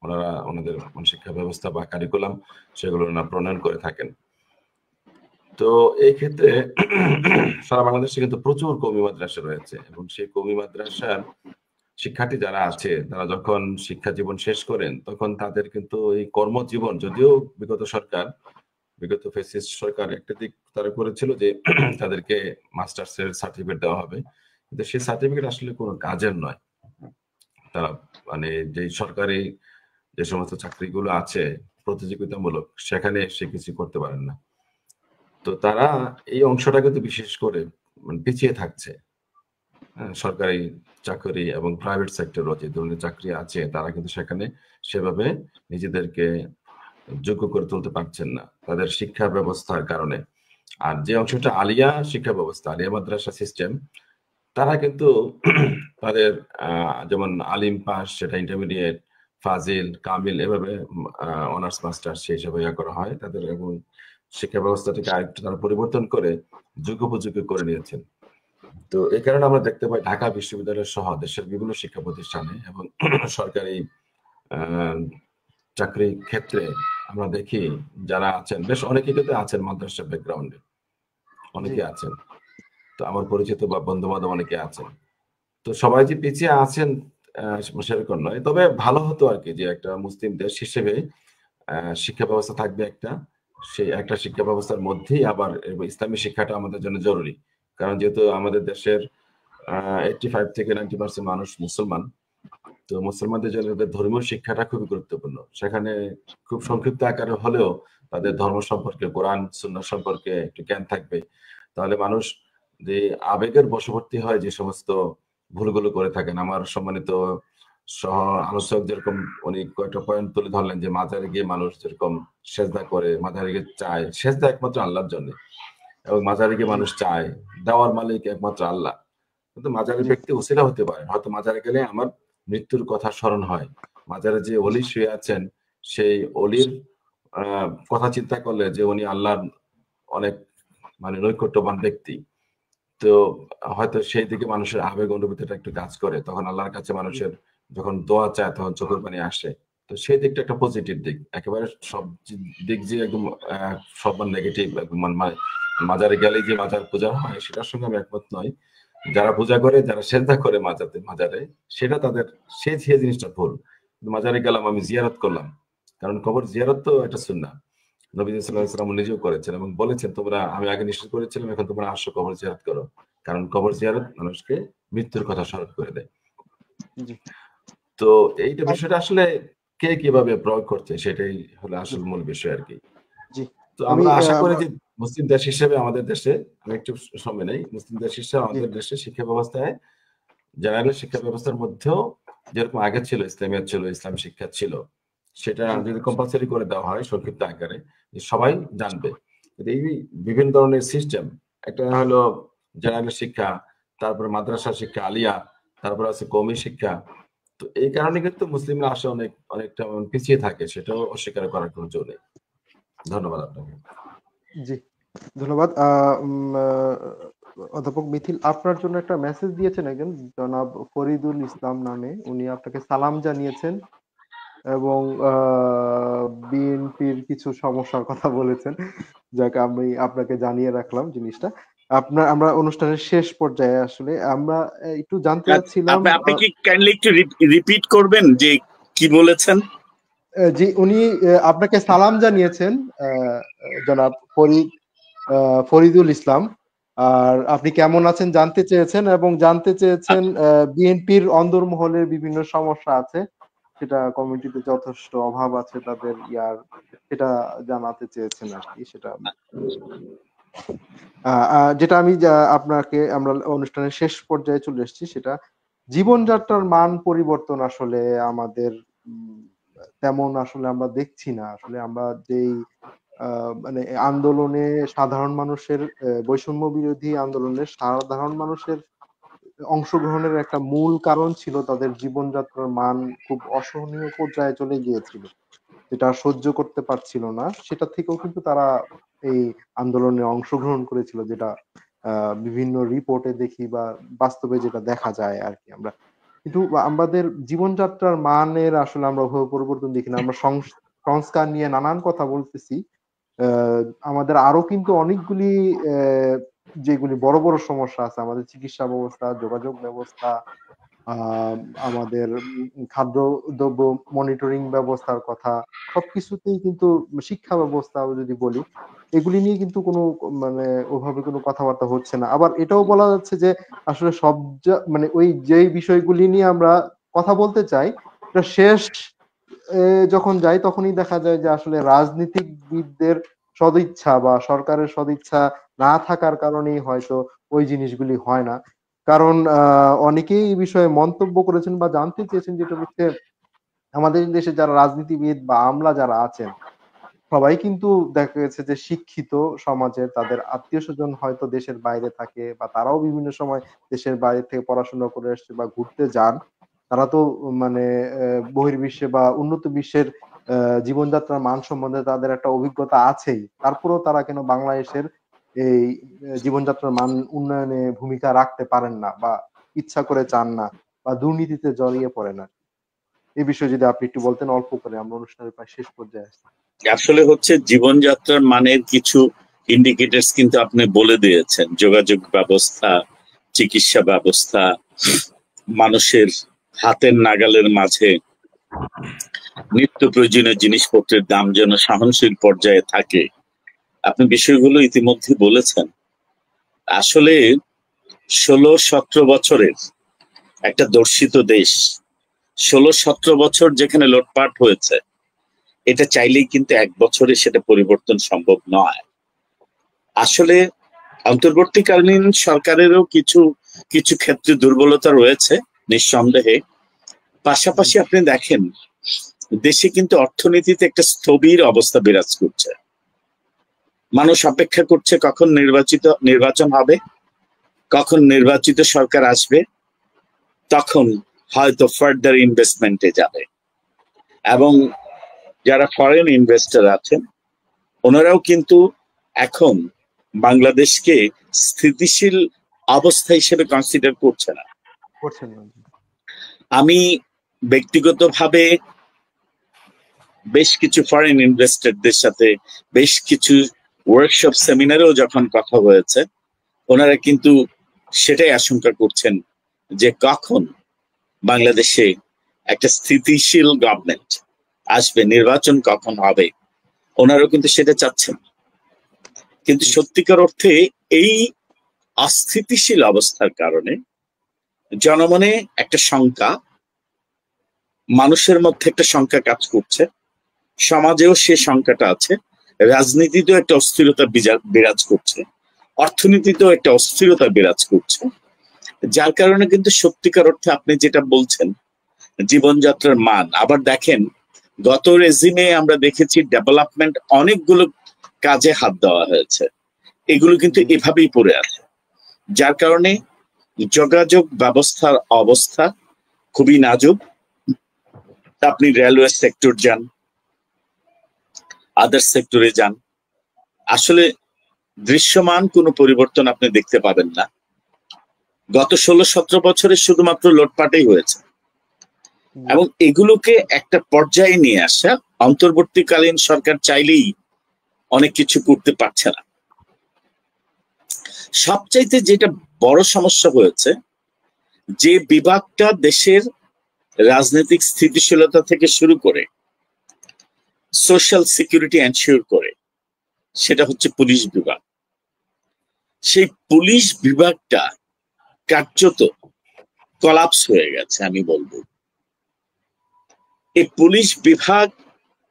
ওনারা ওনাদের শিক্ষা ব্যবস্থা বা কারিকুলাম সেগুলো ওনারা প্রণয়ন করে থাকেন। তো এই ক্ষেত্রে সারা বাংলাদেশে কিন্তু প্রচুর কওমি মাদ্রাসা রয়েছে, এবং সেই কওমি মাদ্রাসার শিক্ষার্থী যারা আছে তারা যখন শিক্ষা জীবন শেষ করেন তখন তাদের কিন্তু এই কর্মজীবন, যদিও বিগত ফ্যাসিস্ট সরকার একটা দিক তারা করেছিল যে তাদেরকে মাস্টার্স এর সার্টিফিকেট দেওয়া হবে, কিন্তু সেই সার্টিফিকেট আসলে কোনো কাজের নয়। তারা মানে যে সরকারি যে সমস্ত চাকরিগুলো আছে প্রতিযোগিতামূলক, সেখানে সে কিছু করতে পারেন না। তো তারা এই অংশটা কিন্তু বিশেষ করে পিছিয়ে থাকছে। সরকারি চাকরি এবং প্রাইভেট সেক্টরও যে ধরনের চাকরি আছে তারা কিন্তু সেখানে সেভাবে নিজেদেরকে যোগ্য করে তুলতে পারছেন না তাদের শিক্ষা ব্যবস্থার কারণে। আর যে অংশটা আলিয়া শিক্ষা ব্যবস্থা, আলিয়া মাদ্রাসা সিস্টেম, তারা কিন্তু তাদের যেমন আলিম পাস, সেটা ইন্টারমিডিয়েট, ফাজিল, কামিল, এভাবে অনার্স মাস্টার সেই হিসাবে করা হয় তাদের, এবং শিক্ষা ব্যবস্থাটাকে আরেকটু তারা পরিবর্তন করে যোগ্যোপযোগ্য করে নিয়েছেন। তো এই কারণে আমরা দেখতে পাই ঢাকা বিশ্ববিদ্যালয় সহ দেশের বিভিন্ন শিক্ষা প্রতিষ্ঠানে এবং সরকারি চাকরি ক্ষেত্রে আমরা দেখি যারা আছেন বেশ অনেকে কিন্তু আছেন মাদ্রাসা ব্যাকগ্রাউন্ডে, অনেকে আছেন। তো আমার পরিচিত বা বন্ধু বান্ধব অনেকে আছেন। তো সবাই যে পিছিয়ে আছেন সেরকম নয়, তবে ভালো হতো আর কি যে একটা মুসলিম দেশ হিসেবে শিক্ষা ব্যবস্থা থাকবে একটা, সেই একটা শিক্ষা ব্যবস্থার মধ্যেই আবার ইসলামী শিক্ষাটা আমাদের জন্য জরুরি। কারণ যেহেতু আমাদের দেশের 85 থেকে 90% মানুষ মুসলমান, তো মুসলমানদের জন্য ধর্মীয় শিক্ষাটা খুবই গুরুত্বপূর্ণ। সেখানে খুব সংক্ষিপ্ত আকারে হলেও তাদের ধর্ম সম্পর্কে, কোরআন সুন্নাহ সম্পর্কে একটু জ্ঞান থাকবে। তাহলে মানুষ যে আবেগের বশবর্তী হয় যে সমস্ত ভুলগুলো করে থাকেন, আমার সম্মানিত সহ আলোচক যেরকম উনি কয়েকটা পয়েন্ট তুলে ধরলেন যে মাজারে গিয়ে মানুষ যেরকম সেজদা করে, মাজারে গিয়ে চায়, সেজদা একমাত্র আল্লাহর জন্য, এবং মাজারে গিয়ে মানুষ চায়, দেওয়ার মালিক একমাত্র আল্লাহ। কিন্তু মাজারের ব্যক্তি উসিলা হতে পারে, হয়তো মাজারে গেলে আমার মৃত্যুর কথা স্মরণ হয়। মাজারে যে অলি শুয়ে আছেন সেই অলির কথা চিন্তা করলে যে উনি আল্লাহর অনেক নৈকট্যবান ব্যক্তি, তো হয়তো সেই দিকে মানুষের আবেগ অনুভূতিটা একটু কাজ করে, তখন আল্লাহর কাছে মানুষের যখন দোয়া চায় তখন চোখের পানি আসে। তো সেই দিকটা একটা পজিটিভ দিক। একেবারে সব দিক যে একদম সব নেগেটিভ, মাজারে গেলে যে মাজার পূজা হয় সেটার সঙ্গে আমি একমত নই। যারা পূজা করে, যারা সেজদা করে মাজারে, সেটা তাদের সেই জিনিসটা ভুল। মাজারে গেলাম, আমি জিয়ারত করলাম, কারণ কবর জিয়ারত তো একটা সুন্নাহ। নবী সাল্লাল্লাহু আলাইহি ওয়াসাল্লাম নিজেও করেছেন এবং বলেছেন, তোমরা, আমি আগে নিষেধ করেছিলাম, এখন তোমরা আসো কবর জিয়ারত করো, কারণ কবর জিয়ারত মানুষকে মৃত্যুর কথা স্মরণ করে দেয়। তো এইটা বিষয়টা আসলে কে কিভাবে প্রয়োগ করছে সেটাই হলো আসল মূল বিষয় আর কি। তো আমরা আশা করি যে মুসলিম দেশ হিসেবে আমাদের দেশে, আমি একটু সময় নেই, মুসলিম দেশ হিসেবে আমাদের দেশে শিক্ষা ব্যবস্থায়, জেনারেল শিক্ষা ব্যবস্থার মধ্যেও যেরকম আগে ছিল, ইসলামিয়াত ছিল, ইসলাম শিক্ষা ছিল, সেটা যদি কম্পালসারি করে দেওয়া হয় সংক্ষিপ্ত আকারে, সবাই জানবে। এই বিভিন্ন ধরনের সিস্টেম, একটা হলো জেনারেল শিক্ষা, তারপরে মাদ্রাসা শিক্ষা, আলিয়া, তারপর আছে কওমি শিক্ষা। তো এই কারণে কিন্তু মুসলিমরা আসে অনেকটা পিছিয়ে থাকে, সেটাও অস্বীকার করার কোনো জো নেই। ধন্যবাদ আপনাকে। জি, ধন্যবাদ। অধ্যাপক মিথিল, আপনার জন্য একটা মেসেজ দিয়েছেন একজন জনাব ফরিদুল ইসলাম নামে, উনি আপনাকে সালাম জানিয়েছেন। এবং বিএনপির কিছু সমস্যার কথা বলেছেন, যাকে আমি আপনাকে জানিয়ে রাখলাম জিনিসটা। আমরা অনুষ্ঠানের শেষ পর্যায়ে আসলে আমরা একটু জানতে চাচ্ছিলাম। আপনি কি কাইন্ডলি একটু রিপিট করবেন যে কি বলেছেন? জি, উনি আপনাকে সালাম জানিয়েছেন, জনাব ফরিদুল ইসলাম। আর আপনি কেমন আছেন জানতে চেয়েছেন, এবং জানতে চেয়েছেন বিএনপির অন্দরমহলের বিভিন্ন সমস্যা আছে, সেটা কমিটিতে যথেষ্ট অভাব আছে তাদের সেটা জানাতে চেয়েছেন আর কি। সেটা যেটা আমরা অনুষ্ঠানের শেষ পর্যায়ে চলে এসেছি, সেটা জীবনযাত্রার মান পরিবর্তন আসলে আমাদের তেমন আসলে আমরা দেখছি না। আসলে আমরা যেই মানে আন্দোলনে সাধারণ মানুষের বৈষম্য বিরোধী আন্দোলনে সাধারণ মানুষের অংশগ্রহণের একটা মূল কারণ ছিল তাদের জীবনযাত্রার মান খুব অসহনীয় পর্যায়ে চলে গিয়েছিল, যেটা সহ্য করতে পারছিল না। সেটা থেকেও কিন্তু তারা এই আন্দোলনে অংশগ্রহণ করেছিল, যেটা বিভিন্ন রিপোর্টে দেখি বা বাস্তবে যেটা দেখা যায় আর কি। আমরা কিন্তু আমাদের জীবনযাত্রার মানের আসলে আমরা ওভাবে পরিবর্তন দেখি না। আমরা সংস্কার নিয়ে নানান কথা বলতেছি, আমাদের আরো কিন্তু অনেকগুলি যেগুলি বড় বড় সমস্যা আছে, আমাদের চিকিৎসা ব্যবস্থা, যোগাযোগ ব্যবস্থা, আমাদের খাদ্যদ্রব্য মনিটরিং ব্যবস্থার কথা, সবকিছুতেই কিন্তু শিক্ষা ব্যবস্থা যদি বলি, এগুলি নিয়ে কিন্তু কোনো মানে ওভাবে কোনো কথাবার্তা হচ্ছে না। আবার এটাও বলা যাচ্ছে যে আসলে মানে ওই যেই বিষয়গুলি নিয়ে আমরা কথা বলতে চাই, এটা শেষ যখন যাই তখনই দেখা যায় যে আসলে রাজনীতিবিদদের সদিচ্ছা বা সরকারের সদিচ্ছা না থাকার কারণেই হয়তো ওই জিনিসগুলি হয় না। কারণ অনেকেই এই বিষয়ে মন্তব্য করেছেন বা জানতে চেয়েছেন, যেটা হচ্ছে আমাদের দেশে যারা রাজনীতিবিদ বা আমলা যারা আছেন, সবাই কিন্তু দেখা গেছে যে শিক্ষিত সমাজের, তাদের আত্মীয় স্বজন হয়তো দেশের বাইরে থাকে, বা তারাও বিভিন্ন সময় দেশের বাইরে থেকে পড়াশোনা করে আসছে বা ঘুরতে যান। তারা তো মানে বহির্বিশ্বে বা উন্নত বিশ্বের জীবনযাত্রার মান সম্বন্ধে তাদের একটা অভিজ্ঞতা আছেই। তারপরেও তারা কেন বাংলাদেশের এই জীবনযাত্রার মান উন্নয়নে ভূমিকা রাখতে পারেন না, বা ইচ্ছা করে চান না, বা দুর্নীতিতে জড়িয়ে পড়ে না? এই বিষয়ে যদি আপনি একটু বলতেন অল্প করে, আমরা অনুষ্ঠানের প্রায় শেষ পর্যায়ে আসছি। আসলে হচ্ছে জীবনযাত্রার মানের কিছু ইন্ডিকেটরস কিন্তু আপনি বলে দিয়েছেন। যোগাযোগ ব্যবস্থা, চিকিৎসা ব্যবস্থা, মানুষের হাতের নাগালের মাঝে নিত্য প্রয়োজনীয় জিনিসপত্রের দাম যেন সহনশীল পর্যায়ে থাকে, আপনি বিষয়গুলো ইতিমধ্যে বলেছেন। আসলে 16-17 বছরের একটা দর্শিত দেশ, 16-17 বছর যেখানে লুটপাট হয়েছে, এটা চাইলেই কিন্তু এক বছরে সেটা পরিবর্তন সম্ভব নয়। আসলে অন্তর্বর্তীকালীন সরকারেরও কিছু কিছু ক্ষেত্রে দুর্বলতা রয়েছে নিঃসন্দেহে। পাশাপাশি আপনি দেখেন দেশে কিন্তু অর্থনীতিতে একটা স্থবির অবস্থা বিরাজ করছে। মানুষ অপেক্ষা করছে কখন নির্বাচন হবে, কখন নির্বাচিত সরকার আসবে, তখন হয়তো ফার্দার ইনভেস্টমেন্টে যাবে। এবং যারা ফরেন ইনভেস্টর আছেন, ওনারাও কিন্তু এখন বাংলাদেশকে স্থিতিশীল অবস্থা হিসেবে কনসিডার করছে না। আমি ব্যক্তিগতভাবে বেশ কিছু ফরেন ইনভেস্টরদের সাথে বেশ কিছু ওয়ার্কশপ সেমিনারেও যখন কথা হয়েছে, ওনারা কিন্তু সেটাই আশঙ্কা করছেন যে কখন বাংলাদেশে একটা স্থিতিশীল গভর্নমেন্ট আসবে, নির্বাচন কখন হবে, ওনারাও কিন্তু সেটা চাচ্ছেন। কিন্তু সত্যিকার অর্থে এই অস্থিতিশীল অবস্থার কারণে জনমনে একটা শঙ্কা, মানুষের মধ্যে একটা শঙ্কা কাজ করছে, সমাজেও সে শঙ্কাটা আছে, রাজনীতিতেও একটা অস্থিরতা বিরাজ করছে, অর্থনীতিতেও একটা অস্থিরতা বিরাজ করছে। যার কারণে কিন্তু সত্যিকার অর্থে আপনি যেটা বলছেন জীবনযাত্রার মান, আবার দেখেন গত রেজিমে আমরা দেখেছি ডেভেলপমেন্ট অনেকগুলো কাজে হাত দেওয়া হয়েছে, এগুলো কিন্তু এভাবেই পড়ে আছে। যার কারণে যোগাযোগ ব্যবস্থার অবস্থা খুবই নাজুক। আপনি রেলওয়ে সেক্টর যান, আদার সেক্টরে যান, আসলে দৃশ্যমান কোনো পরিবর্তন আপনি দেখতে পাবেন না। গত 16-17 বছরে শুধুমাত্র লুটপাটেই হয়েছে। এবং এগুলোকে একটা পর্যায়ে নিয়ে আসা অন্তর্বর্তীকালীন সরকার চাইলেই অনেক কিছু করতে পারছে না। সবচাইতে যেটা বড় সমস্যা হয়েছে, যে বিভাগটা দেশের রাজনৈতিক স্থিতিশীলতা থেকে শুরু করে সোশ্যাল সিকিউরিটি এনশিওর করে, সেটা হচ্ছে পুলিশ বিভাগ। সেই পুলিশ বিভাগটা কার্যত কলাপস হয়ে গেছে আমি বলবো। এই পুলিশ বিভাগের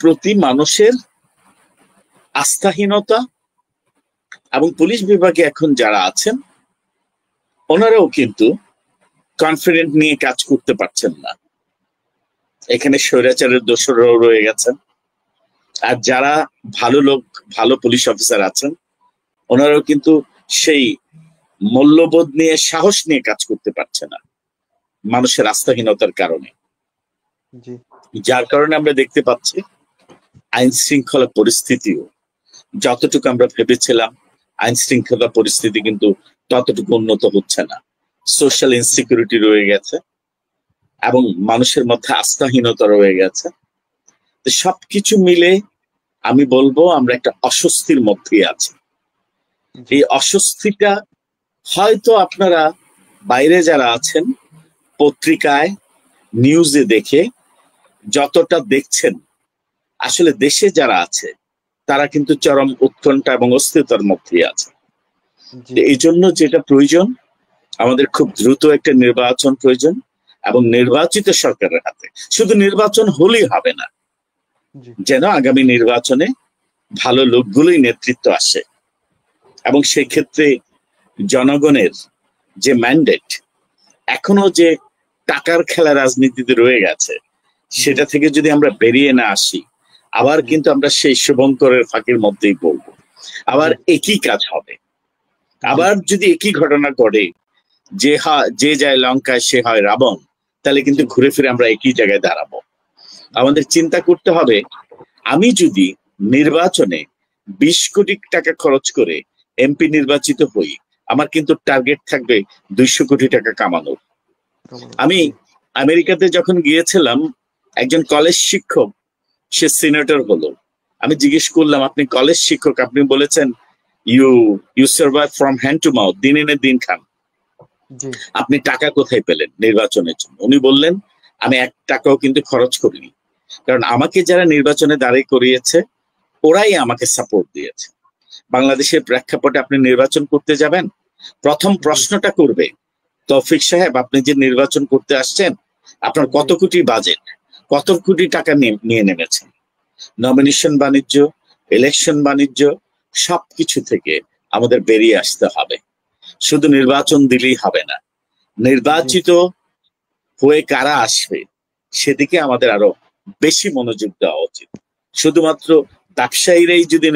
প্রতি মানুষের আস্থাহীনতা, এবং পুলিশ বিভাগে এখন যারা আছেন ওনারাও কিন্তু কনফিডেন্ট নিয়ে কাজ করতে পারছেন না। এখানে স্বৈরাচারের দোসররাও রয়ে গেছেন, আর যারা ভালো লোক, ভালো পুলিশ অফিসার আছেন, ওনারাও কিন্তু সেই মূল্যবোধ নিয়ে, সাহস নিয়ে কাজ করতে পারছে না মানুষের আস্থাহীনতার কারণে। যার কারণে আমরা দেখতে পাচ্ছি আইন শৃঙ্খলা পরিস্থিতিও যতটুকু আমরা ভেবেছিলাম, আইন শৃঙ্খলা পরিস্থিতি কিন্তু ততটুকু উন্নত হচ্ছে না। সোশ্যাল ইনসিকিউরিটি রয়ে গেছে এবং মানুষের মধ্যে আস্থাহীনতা রয়ে গেছে। তো সবকিছু মিলে আমি বলবো আমরা একটা অস্বস্তির মধ্যে আছি। এই অস্বস্তিটা হয়তো আপনারা বাইরে যারা আছেন পত্রিকায়, নিউজে দেখে যতটা দেখছেন, আসলে দেশে যারা আছে তারা কিন্তু চরম উৎকণ্ঠা এবং অস্থিরতার মধ্যে আছে। এই জন্য যেটা প্রয়োজন, আমাদের খুব দ্রুত একটা নির্বাচন প্রয়োজন, এবং নির্বাচিত সরকারের হাতে শুধু নির্বাচন হলেই হবে না, যেন আগামী নির্বাচনে ভালো লোকগুলোই নেতৃত্ব আসে। এবং সেই ক্ষেত্রে জনগণের যে ম্যান্ডেট, এখনো যে টাকার খেলা রাজনীতিতে রয়ে গেছে, সেটা থেকে যদি আমরা বেরিয়ে না আসি, আবার কিন্তু আমরা সেই শুভঙ্করের ফাঁকের মধ্যেই পড়বো। আবার একই কাজ হবে। আবার যদি একই ঘটনা ঘটে, যে যায় লঙ্কায় সে হয় রাবণ, তাহলে কিন্তু ঘুরে ফিরে আমরা একই জায়গায় দাঁড়াবো। আমাদের চিন্তা করতে হবে, আমি যদি নির্বাচনে 20 কোটি টাকা খরচ করে এমপি নির্বাচিত হই, আমার কিন্তু টার্গেট থাকবে 200 কোটি টাকা কামানোর। আমি আমেরিকাতে যখন গিয়েছিলাম, একজন কলেজ শিক্ষক, সে সিনেটর হলো। আমি জিজ্ঞেস করলাম, আপনি কলেজ শিক্ষক, আপনি বলেছেন you survive from hand to mouth, দিন এনে দিন খান, আপনি টাকা কোথায় পেলেন নির্বাচনের জন্য? উনি বললেন, আমি 1 টাকাও কিন্তু খরচ করিনি, কারণ আমাকে যারা নির্বাচনে দাঁড়িয়ে করিয়েছে ওরাই আমাকে সাপোর্ট দিয়েছে। বাংলাদেশের প্রেক্ষাপটে আপনি নির্বাচন করতে যাবেন, প্রথম প্রশ্নটা করবে, তৌফিক সাহেব আপনি যে নির্বাচন করতে আসছেন, আপনার কত কোটি বাজেট, কত কোটি টাকা নিয়ে নেমেছেন? নমিনেশন বাণিজ্য, ইলেকশন বাণিজ্য, সবকিছু থেকে আমাদের বেরিয়ে আসতে হবে। শুধু নির্বাচন দিলেই হবে না, নির্বাচিত হয়ে কারা আসবে সেদিকে আমাদের আরো বেশি মনোযোগ দেওয়া উচিত। শুধুমাত্র ব্যবসায়ীরাই যদি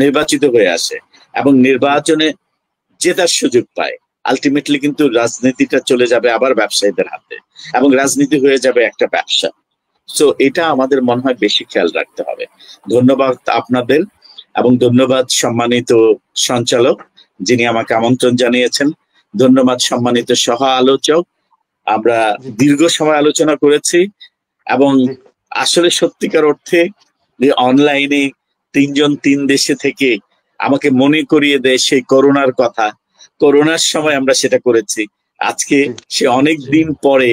নির্বাচিত হয়ে আসে এবং নির্বাচনে জেতার সুযোগ পায়, আলটিমেটলি কিন্তু রাজনীতিটা চলে যাবে আবার ব্যবসায়ীদের হাতে, এবং রাজনীতি হয়ে যাবে একটা ব্যবসা। সো এটা আমাদের মনে হয় বেশি খেয়াল রাখতে হবে। ধন্যবাদ আপনাদের, এবং ধন্যবাদ সম্মানিত সঞ্চালক যিনি আমাকে আমন্ত্রণ জানিয়েছেন। ধন্যবাদ সম্মানিত সহ আলোচক। আমরা দীর্ঘ সময় আলোচনা করেছি, এবং আসলে সত্যিকার অর্থে অনলাইনে 3 জন 3 দেশে থেকে আমাকে মনে করিয়ে দেয় সেই করোনার কথা। করোনার সময় আমরা সেটা করেছি, আজকে সে অনেক দিন পরে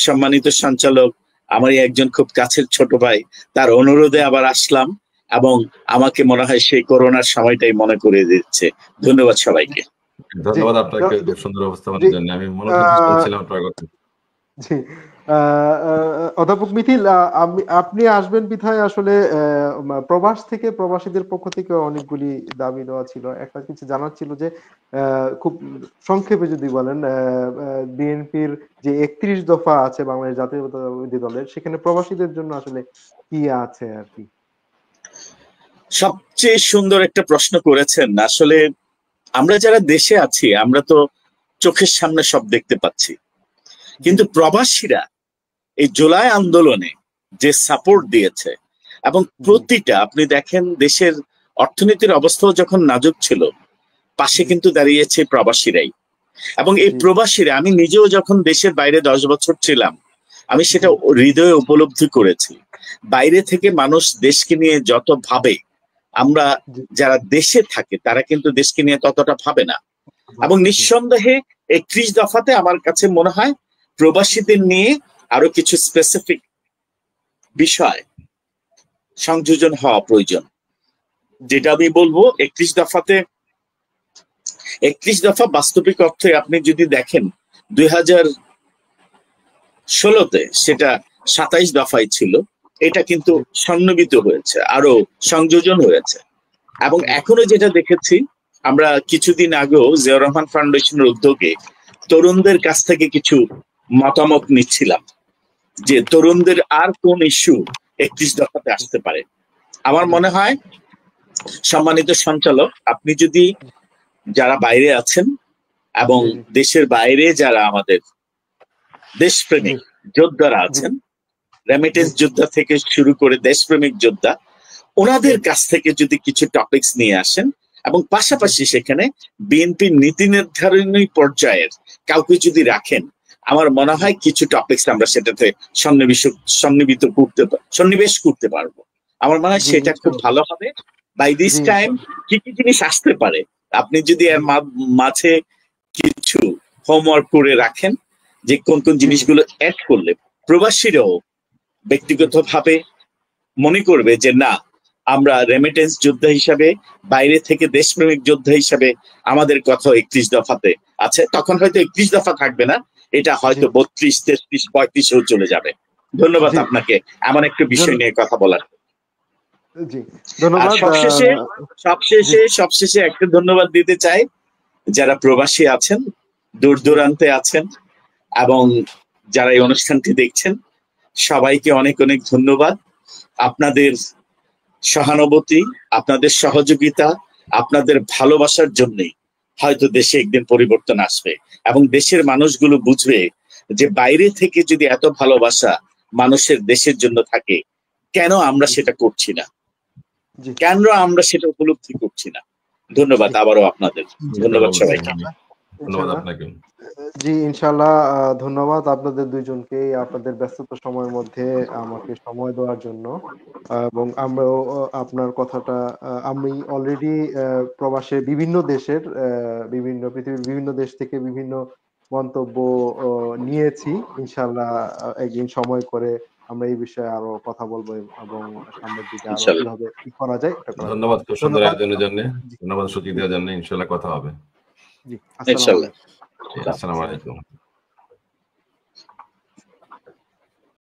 সম্মানিত সঞ্চালক, আমারই একজন খুব কাছের ছোট ভাই, তার অনুরোধে আবার আসলাম, এবং আমাকে মনে হয় সেই করোনার সময়টাই মনে করিয়ে দিচ্ছে। ধন্যবাদ সবাইকে। ধন্যবাদ আপনাকে খুব সুন্দর উপস্থাপনের জন্য। আমি মনোযোগ করছিলাম আপনার কথা। জি, অধ্যাপক মিথিল, আপনি আসবেন বিধায় আসলে প্রবাস থেকে, প্রবাসীদের পক্ষ থেকে অনেকগুলি দাবি দেওয়া ছিল। একটা কিছু জানার ছিল যে খুব সংক্ষেপে যদি বলেন, বিএনপির যে 31 দফা আছে বাংলাদেশ জাতীয়তাবাদী দলের, সেখানে প্রবাসীদের জন্য আসলে কি আছে আর কি? সবচেয়ে সুন্দর একটা প্রশ্ন করেছেন। আসলে আমরা যারা দেশে আছি আমরা তো চোখের সামনে সব দেখতে পাচ্ছি, কিন্তু প্রবাসীরা এই জুলাই আন্দোলনে যে সাপোর্ট দিয়েছে, এবং প্রতিটা, আপনি দেখেন দেশের অর্থনীতির অবস্থাও যখন নাজুক ছিল, পাশে কিন্তু দাঁড়িয়েছে প্রবাসীরাই। এবং এই প্রবাসীরা, আমি নিজেও যখন দেশের বাইরে 10 বছর ছিলাম, আমি সেটা হৃদয়ে উপলব্ধি করেছি। বাইরে থেকে মানুষ দেশকে নিয়ে যত ভাবে, আমরা যারা দেশে থাকে তারা কিন্তু দেশকে নিয়ে ততটা ভাবে না। এবং নিঃসন্দেহে 31 দফাতে আমার কাছে মনে হয় প্রবাসীদের নিয়ে আরো কিছু স্পেসিফিক বিষয় সংযোজন হওয়া প্রয়োজন। যেটা আমি বলবো 31 দফাতে, 31 দফা বাস্তবিক অর্থে আপনি যদি দেখেন 2016-তে সেটা 27 দফায় ছিল, এটা কিন্তু সন্নিবেশিত হয়েছে, আরো সংযোজন হয়েছে। এবং এখনো যেটা দেখেছি, আমরা কিছুদিন আগেও জিয়াউর রহমান ফাউন্ডেশনের উদ্যোগে তরুণদের কাছ থেকে কিছু মতামত নিচ্ছিলাম যে তরুণদের আর কোন ইস্যু 31 দফাতে আসতে পারে। আমার মনে হয় সম্মানিত সঞ্চালক, আপনি যদি যারা বাইরে আছেন এবং দেশের বাইরে যারা আমাদের দেশপ্রেমিক যোদ্ধারা আছেন, রেমিটেন্স যোদ্ধা থেকে শুরু করে দেশপ্রেমিক যোদ্ধা, ওনাদের কাছ থেকে যদি কিছু টপিকস নিয়ে আসেন এবং পাশাপাশি সেখানে বিএনপি নীতি নির্ধারণী পর্যায়ের কাউকে যদি রাখেন, আমার মনে হয় কিছু টপিকস আমরা সেটাতে সন্নিবেশ করতে পারবো। আমার মনে হয় সেটা খুব ভালো হবে। বাই দিস টাইম কি কি জিনিস আসতে পারে, আপনি যদি এর মাঝে কিছু হোমওয়ার্ক করে রাখেন যে কোন কোন জিনিসগুলো অ্যাড করলে প্রবাসীরাও ব্যক্তিগতভাবে মনে করবে যে না, আমরা রেমিটেন্স যোদ্ধা হিসাবে, বাইরে থেকে দেশপ্রেমিক যোদ্ধা হিসাবে আমাদের কথা 31 দফাতে আছে, তখন হয়তো 31 দফা থাকবে না, এটা হয়তো 32, 33, 35-এও চলে যাবে। ধন্যবাদ আপনাকে এমন একটা বিষয় নিয়ে কথা বলার। সবশেষে একটা ধন্যবাদ দিতে চাই যারা প্রবাসী আছেন, দূর দূরান্তে আছেন এবং যারা এই অনুষ্ঠানটি দেখছেন, সবাইকে অনেক অনেক ধন্যবাদ। আপনাদের সহানুভূতি, আপনাদের সহযোগিতা, আপনাদের ভালোবাসার জন্যই হয়তো দেশে একদিন পরিবর্তন আসবে এবং দেশের মানুষগুলো বুঝবে যে বাইরে থেকে যদি এত ভালোবাসা মানুষের দেশের জন্য থাকে, কেন আমরা সেটা করছি না, কেন আমরা সেটা উপলব্ধি করছি না। ধন্যবাদ আবারও আপনাদের। ধন্যবাদ সবাইকে। ধন্যবাদ আপনাকে। জি ইনশাআল্লাহ, ধন্যবাদ আপনাদের দুইজনকে আপনাদের ব্যস্ততা সময়ের মধ্যে আমাকে সময় দেওয়ার জন্য। এবং আমরাও আপনার কথাটা, আমি অলরেডি প্রবাসে বিভিন্ন দেশের পৃথিবীর বিভিন্ন দেশ থেকে বিভিন্ন মন্তব্য নিয়েছি। ইনশাআল্লাহ একদিন সময় করে আমরা এই বিষয়ে আরো কথা বলবো এবং সামনের দিকে আরো কিভাবে কি করা যায় এটা করা। ধন্যবাদ খুব সুন্দর আয়োজনের জন্য, ধন্যবাদ সুযোগ দেওয়ার জন্য। ইনশাআল্লাহ কথা হবে। জি, আসসালামু আলাইকুম। আসসালামু আলাইকুম।